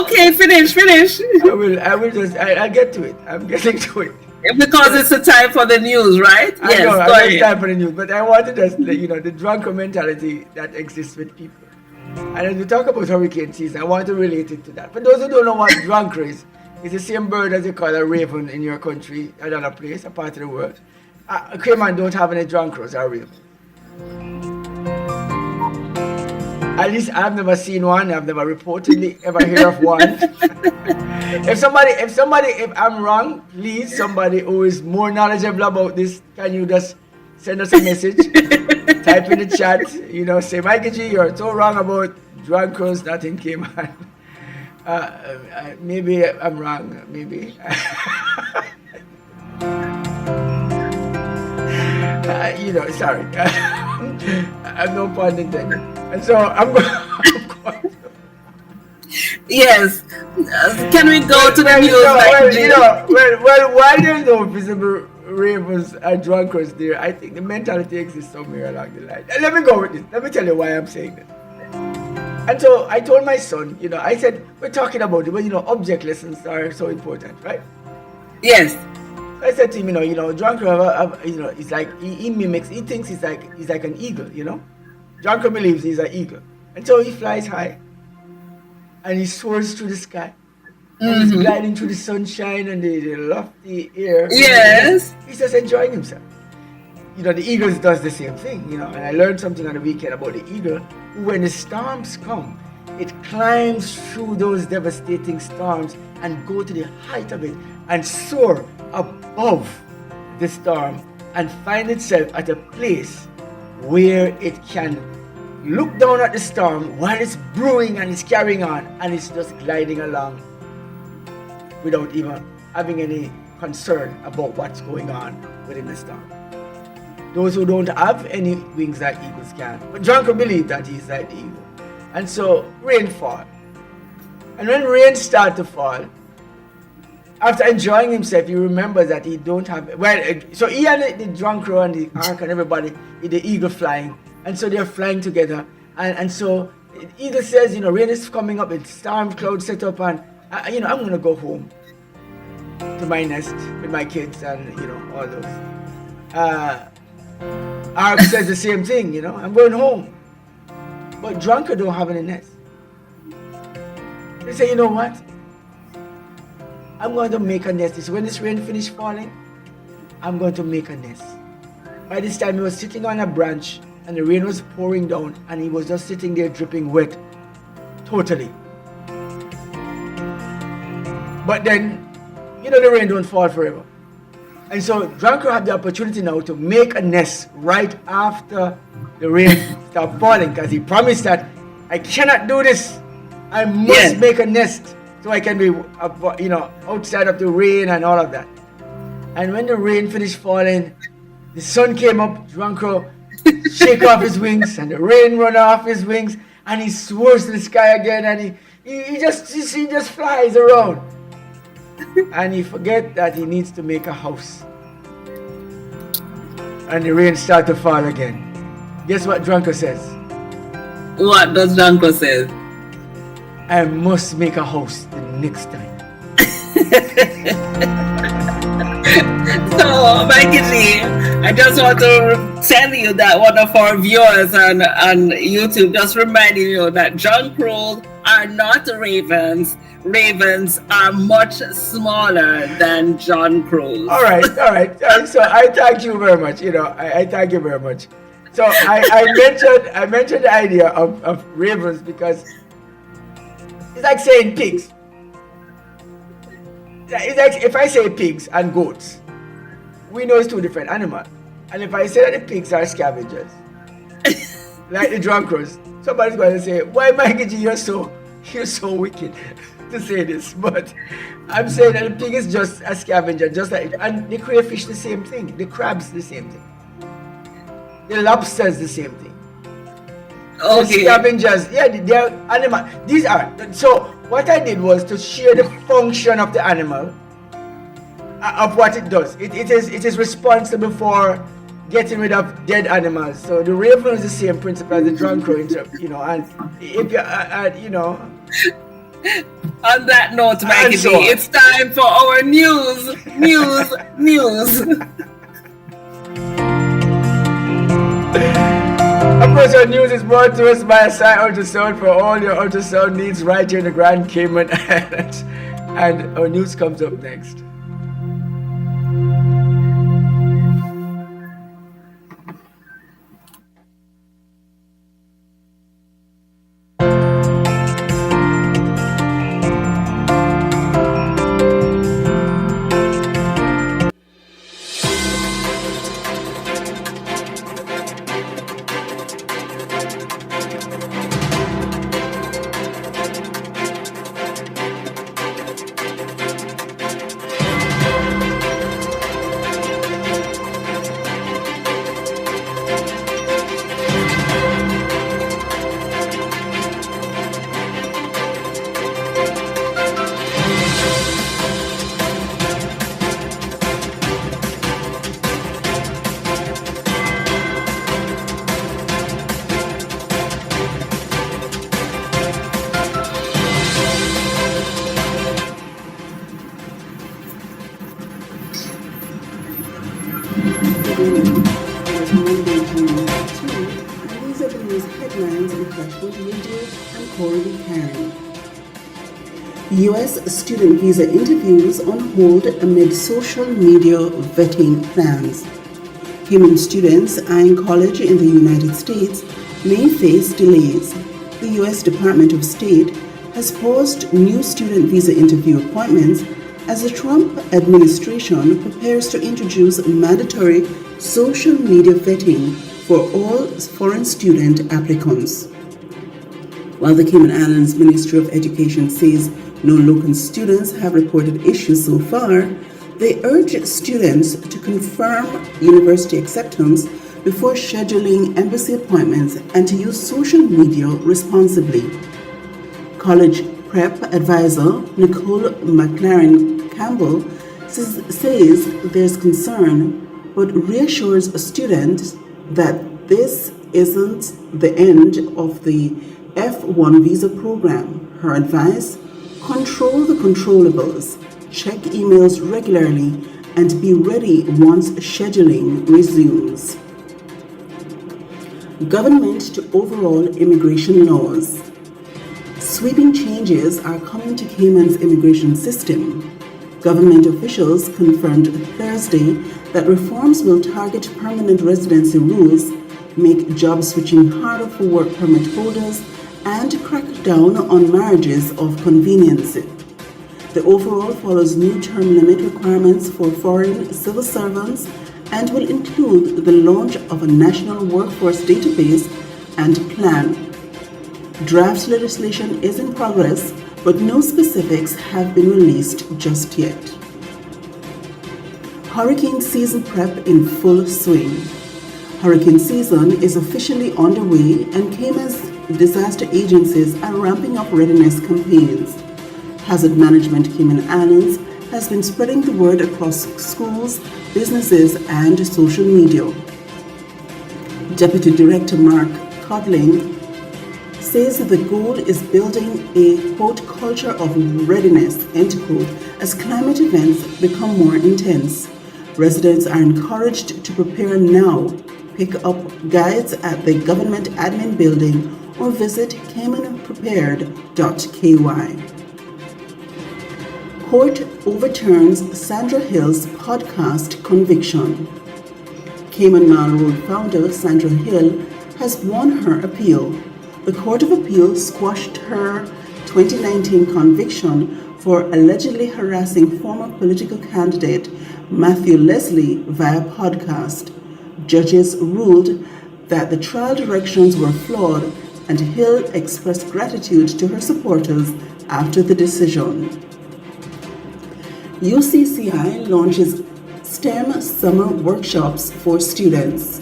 Okay, finish. I'll get to it. I'm getting to it. Because it's the time for the news, right? I know it's time for the news, but I want to just let you know the drunken mentality that exists with people. And as we talk about hurricane season, I want to relate it to that. For those who don't know what drunker is, it's the same bird as you call a raven in your country, another place, a part of the world. Cayman don't have any drunkers or ravens. At least I've never seen one. I've never reportedly ever heard of one. If I'm wrong, please, somebody who is more knowledgeable about this, can you just send us a message? Type in the chat, say, Michael G, you're so wrong about drunkards, nothing came on. Maybe I'm wrong, maybe. Sorry. I'm no pun intended. And so I'm going to... Yes. Can we go to the news? While there's no visible ravens and drunkards there, I think the mentality exists somewhere along the line. Let me go with this. Let me tell you why I'm saying this. And so I told my son, I said, we're talking about it, but object lessons are so important, right? Yes. I said to him, drunkard, it's like he mimics. He thinks he's like an eagle, Drunkard believes he's an eagle, and so he flies high, and he soars through the sky, and he's gliding through the sunshine and the lofty air. Yes, he's just enjoying himself. The eagle does the same thing, And I learned something on the weekend about the eagle. When the storms come, it climbs through those devastating storms and go to the height of it and soar above the storm and find itself at a place where it can look down at the storm while it's brewing and it's carrying on, and it's just gliding along without even having any concern about what's going on within the storm. Those who don't have any wings like eagles can. But drunkard believe that he's like the eagle. And so rain fall. And when rain starts to fall, after enjoying himself, he remembers that he don't have... so he and the drunkard and the ark and everybody, the eagle flying. And so they're flying together. And so the eagle says, rain is coming up, it's storm cloud set up, and, I'm going to go home to my nest with my kids and, all those. Ark says the same thing, I'm going home. But drunkard don't have any nest. They say, you know what? I'm going to make a nest. So when this rain finished falling, I'm going to make a nest. By this time, he was sitting on a branch and the rain was pouring down and he was just sitting there dripping wet. Totally. But then, the rain don't fall forever. And so drunkard had the opportunity now to make a nest right after the rain stopped falling, because he promised that I cannot do this. I must make a nest so I can be, outside of the rain and all of that. And when the rain finished falling, the sun came up, drunkard shake off his wings, and the rain run off his wings, and he soars to the sky again, and he just flies around. And he forget that he needs to make a house. And the rain start to fall again. Guess what drunkard says? What does drunkard say? I must make a house the next time. So, Michael G, I just want to tell you that one of our viewers on YouTube just reminding you that drunkard are not ravens. Ravens are much smaller than John Crows. All right. So I thank you very much. I thank you very much. So I mentioned the idea of ravens because it's like saying pigs. It's like if I say pigs and goats, we know it's two different animals. And if I say that the pigs are scavengers, like the drunkers. Somebody's going to say, why Mikey G, you're so wicked to say this. But I'm saying that the pig is just a scavenger, just like, and the crayfish the same thing, the crabs the same thing, the lobsters the same thing. Okay. The scavengers, yeah, they're animal. These are, so what I did was to share the function of the animal, of what it does. It is responsible for getting rid of dead animals. So the raven is the same principle as the drunkard, you know, and if you, you know. On that note, Mikey so G, it's time for our news. Of course, our news is brought to us by Asai Ultrasound for all your ultrasound needs right here in the Grand Cayman Islands. And our news comes up next. U.S. student visa interviews on hold amid social media vetting plans. Cayman students eyeing college in the United States may face delays. The U.S. Department of State has paused new student visa interview appointments as the Trump administration prepares to introduce mandatory social media vetting for all foreign student applicants. While the Cayman Islands Ministry of Education says no local students have reported issues so far, they urge students to confirm university acceptance before scheduling embassy appointments and to use social media responsibly. College prep advisor Nicole McLaren Campbell says there's concern, but reassures students that this isn't the end of the F1 visa program. Her advice: control the controllables, check emails regularly, and be ready once scheduling resumes. Government to overall immigration laws. Sweeping changes are coming to Cayman's immigration system. Government officials confirmed Thursday that reforms will target permanent residency rules, make job switching harder for work permit holders, and crack down on marriages of convenience. The overall follows new term limit requirements for foreign civil servants and will include the launch of a national workforce database and plan. Draft legislation is in progress, but no specifics have been released just yet. Hurricane season prep in full swing. Hurricane season is officially underway, and Cayman's disaster agencies are ramping up readiness campaigns. Hazard Management Cayman Islands has been spreading the word across schools, businesses, and social media. Deputy Director Mark Codling says that the goal is building a, quote, culture of readiness, end quote, as climate events become more intense. Residents are encouraged to prepare now. Pick up guides at the Government Admin Building or visit caymanprepared.ky. Court overturns Sandra Hill's podcast conviction. Cayman Mile Road founder Sandra Hill has won her appeal. The Court of Appeal squashed her 2019 conviction for allegedly harassing former political candidate Matthew Leslie via podcast. Judges ruled that the trial directions were flawed, and Hill expressed gratitude to her supporters after the decision. UCCI launches STEM summer workshops for students.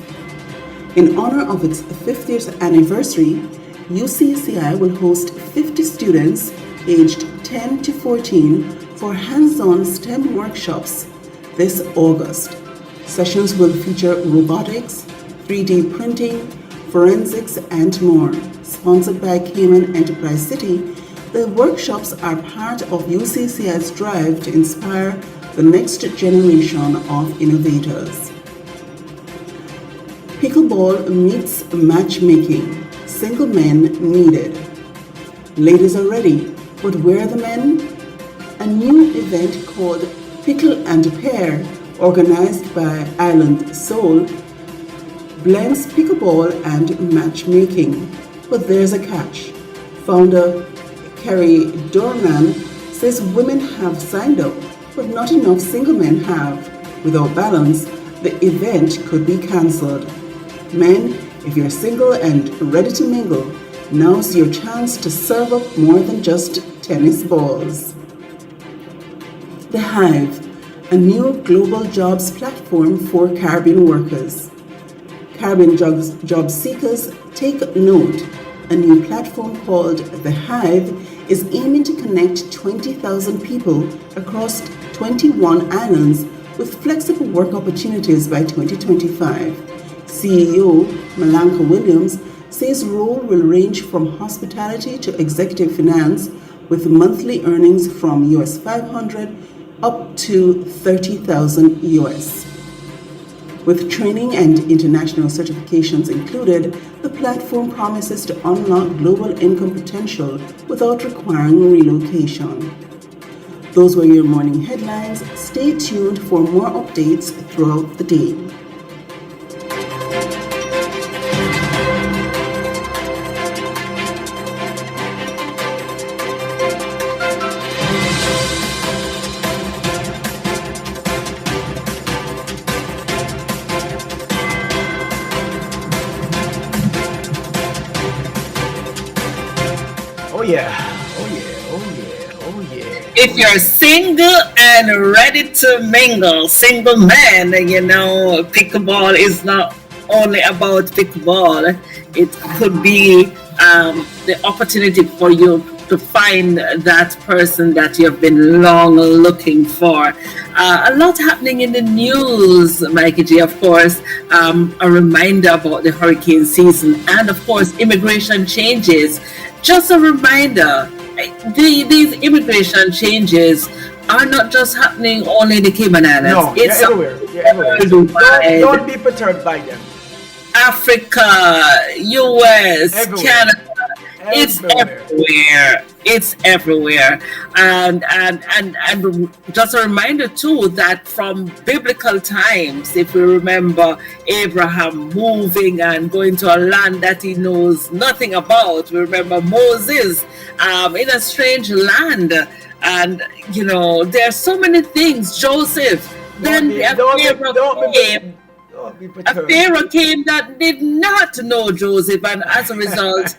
In honor of its 50th anniversary, UCCI will host 50 students aged 10 to 14 for hands-on STEM workshops this August. Sessions will feature robotics, 3D printing, forensics, and more. Sponsored by Cayman Enterprise City, the workshops are part of UCCI's drive to inspire the next generation of innovators. Pickleball meets matchmaking. Single men needed. Ladies are ready, but where are the men? A new event called Pickle and Pair, organized by Island Soul, blends pickleball and matchmaking. But there's a catch. Founder Kerry Dornan says women have signed up, but not enough single men have. Without balance, the event could be cancelled. Men, if you're single and ready to mingle, now's your chance to serve up more than just tennis balls. The Hive, a new global jobs platform for Caribbean workers. Caribbean job seekers, take note. A new platform called The Hive is aiming to connect 20,000 people across 21 islands with flexible work opportunities by 2025. CEO Malanka Williams says role will range from hospitality to executive finance, with monthly earnings from US 500 up to 30,000 US. With training and international certifications included, the platform promises to unlock global income potential without requiring relocation. Those were your morning headlines. Stay tuned for more updates throughout the day. If you're single and ready to mingle, single man, pickleball is not only about pickleball. It could be the opportunity for you to find that person that you've been long looking for. A lot happening in the news, Mikey G, of course. A reminder about the hurricane season and, of course, immigration changes. Just a reminder, these immigration changes are not just happening only in the Cayman Islands. No, it's everywhere. Don't be perturbed by them. Africa, US, Everywhere. Canada. It's everywhere. It's everywhere. And just a reminder too that from biblical times, if we remember Abraham moving and going to a land that he knows nothing about, we remember Moses in a strange land. And there are so many things. Joseph, a Pharaoh came that did not know Joseph, and as a result,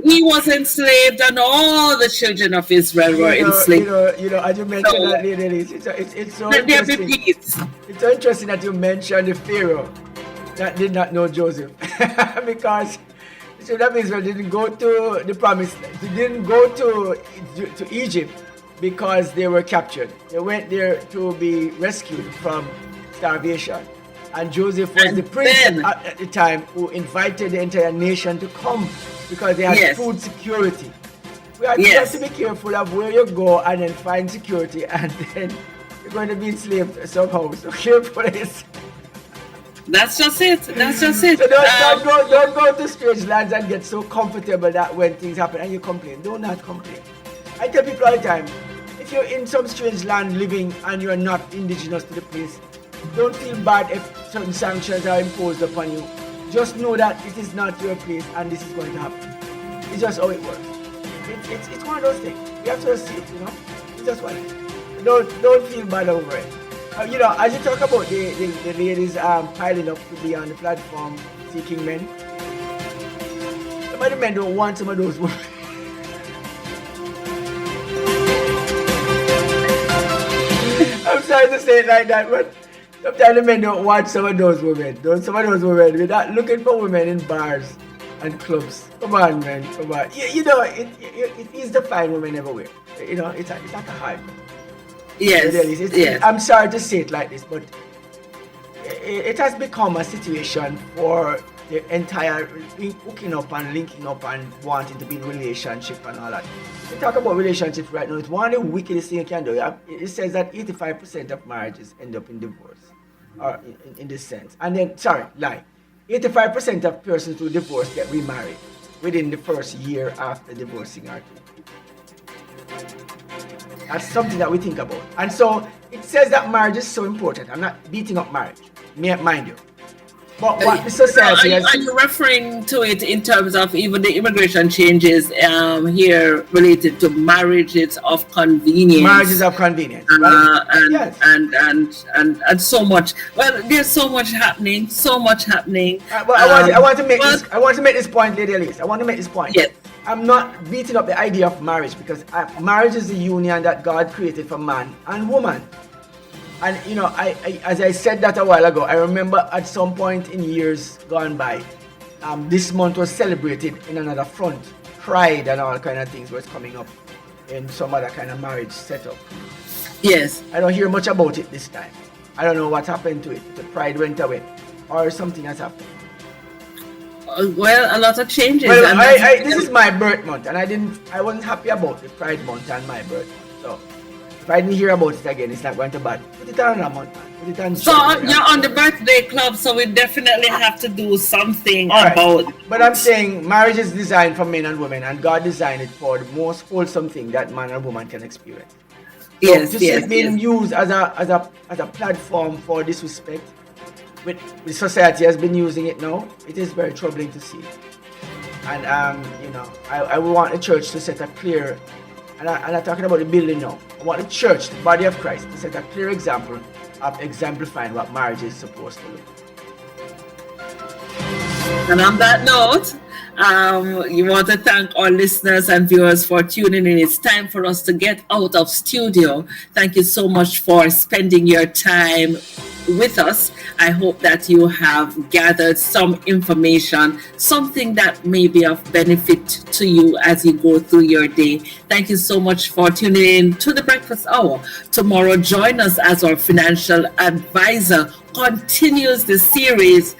he was enslaved, and all the children of Israel were enslaved. As you mentioned that, it's so interesting. It's so interesting that you mentioned the Pharaoh that did not know Joseph, because that means they didn't go to the promised. They didn't go to Egypt because they were captured. They went there to be rescued from starvation. And Joseph was the prince at the time who invited the entire nation to come because they had food security. We have to be careful of where you go and then find security, and then you're going to be enslaved somehow. So careful. That's just it. So don't go to strange lands and get so comfortable that when things happen and you complain. Do not complain. I tell people all the time, if you're in some strange land living and you're not indigenous to the place, don't feel bad if certain sanctions are imposed upon you. Just know that it is not your place and this is going to happen. It's just how it works. It's one of those things. You have to see it, It's just one. Don't feel bad over it. As you talk about the ladies piling up to be on the platform seeking men. Some of the men don't want some of those women. I'm sorry to say it like that, but sometimes the men don't want some of those women. Some of those women, we're not looking for women in bars and clubs. Come on, man, come on. You know, it is the fine women everywhere. You know, it's like a hard. Yes, yes. I'm sorry to say it like this, but it has become a situation for the entire hooking up and linking up and wanting to be in relationship and all that. We talk about relationships right now. It's one of the wickedest things you can do. It says that 85% of marriages end up in divorce, or in this sense. And then, 85% of persons who divorce get remarried within the first year after divorcing or two. That's something that we think about. And so it says that marriage is so important. I'm not beating up marriage, mind you. But what the society has... Are you referring to it in terms of even the immigration changes here related to marriages of convenience? Marriages of convenience, right? Yes. And so much. Well, there's so much happening. But I want to make this point, Lady Elise. I want to make this point. Yes. I'm not beating up the idea of marriage, because marriage is the union that God created for man and woman. And you know, I as I said that a while ago, I remember at some point in years gone by, this month was celebrated in another front. Pride and all kind of things was coming up in some other kind of marriage setup. Yes. I don't hear much about it this time. I don't know what happened to it. The pride went away, or something has happened. Well, a lot of changes. Well, this is my birth month, and I wasn't happy about the Pride month and my birth month. So if I didn't hear about it again, it's not going to bad. Put it on a month, man. Put it on. So you're on the birthday club, so we definitely have to do something about. But I'm saying marriage is designed for men and women, and God designed it for the most wholesome thing that man and woman can experience. So Yes, it's being used as a platform for disrespect. The society has been using it now. It is very troubling to see. And you know, I want the church to set a clear, and I'm talking about the building now. I want the church, the body of Christ, to set a clear example of exemplifying what marriage is supposed to look. And on that note, you want to thank our listeners and viewers for tuning in. It's time for us to get out of studio. Thank you so much for spending your time with us. I hope that you have gathered some information, something that may be of benefit to you as you go through your day. Thank you so much for tuning in to the Breakfast Hour. Tomorrow, join us as our financial advisor continues the series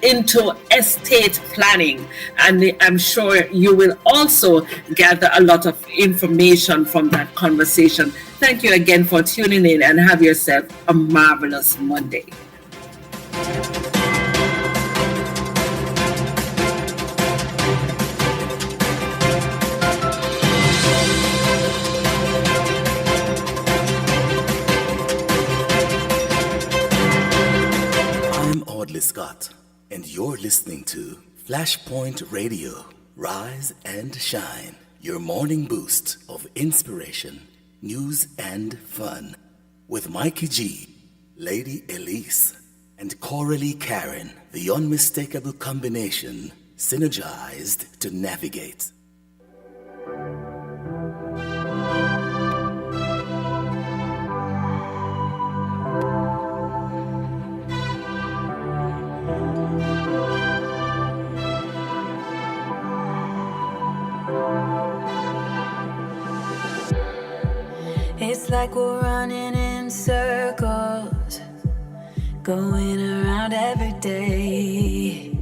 into estate planning, and I'm sure you will also gather a lot of information from that conversation. Thank you again for tuning in, and have yourself a marvelous Monday. I'm Audley Scott, and you're listening to Flashpoint Radio, Rise and Shine, your morning boost of inspiration, news, and fun. With Mikey G, Lady Elise, and Coralie Karen, the unmistakable combination, synergized to navigate. It's like we're running in circles, going around every day,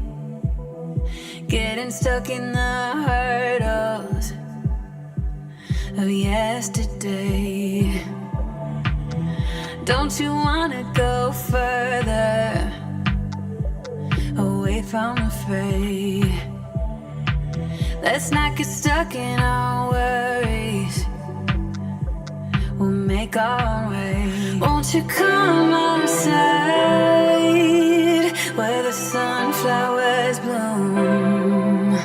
getting stuck in the hurdles of yesterday. Don't you wanna go further away from the fray? Let's not get stuck in our worries, we'll make our way. Won't you come outside where the sunflowers bloom?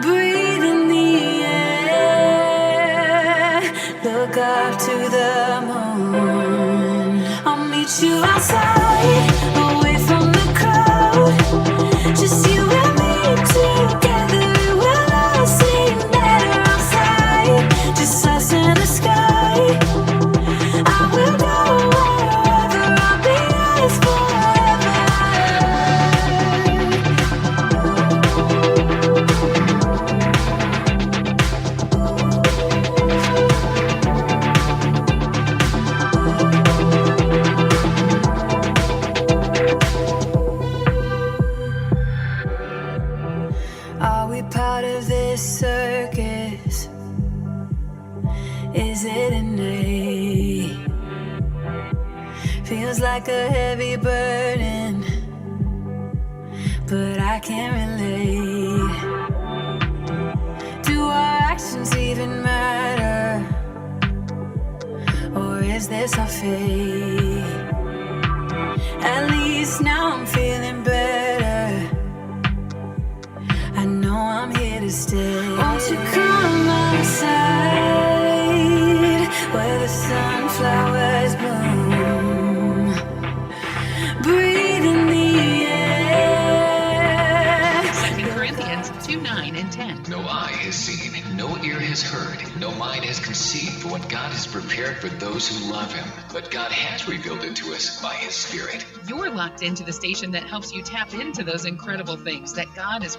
Breathe in the air, look up to the moon. I'll meet you outside, away from the crowd, DNA. Feels like a heavy burden, but I can't relate. Do our actions even matter? Or is this our fate? At least now I'm feeling better. I know I'm here to stay. Won't you come my side where the sunflowers bloom? Breathe in the air. 2 Corinthians 2:9 and 10. No eye has seen, no ear has heard, no mind has conceived what God has prepared for those who love Him. But God has revealed it to us by His Spirit. You're locked into the station that helps you tap into those incredible things that God has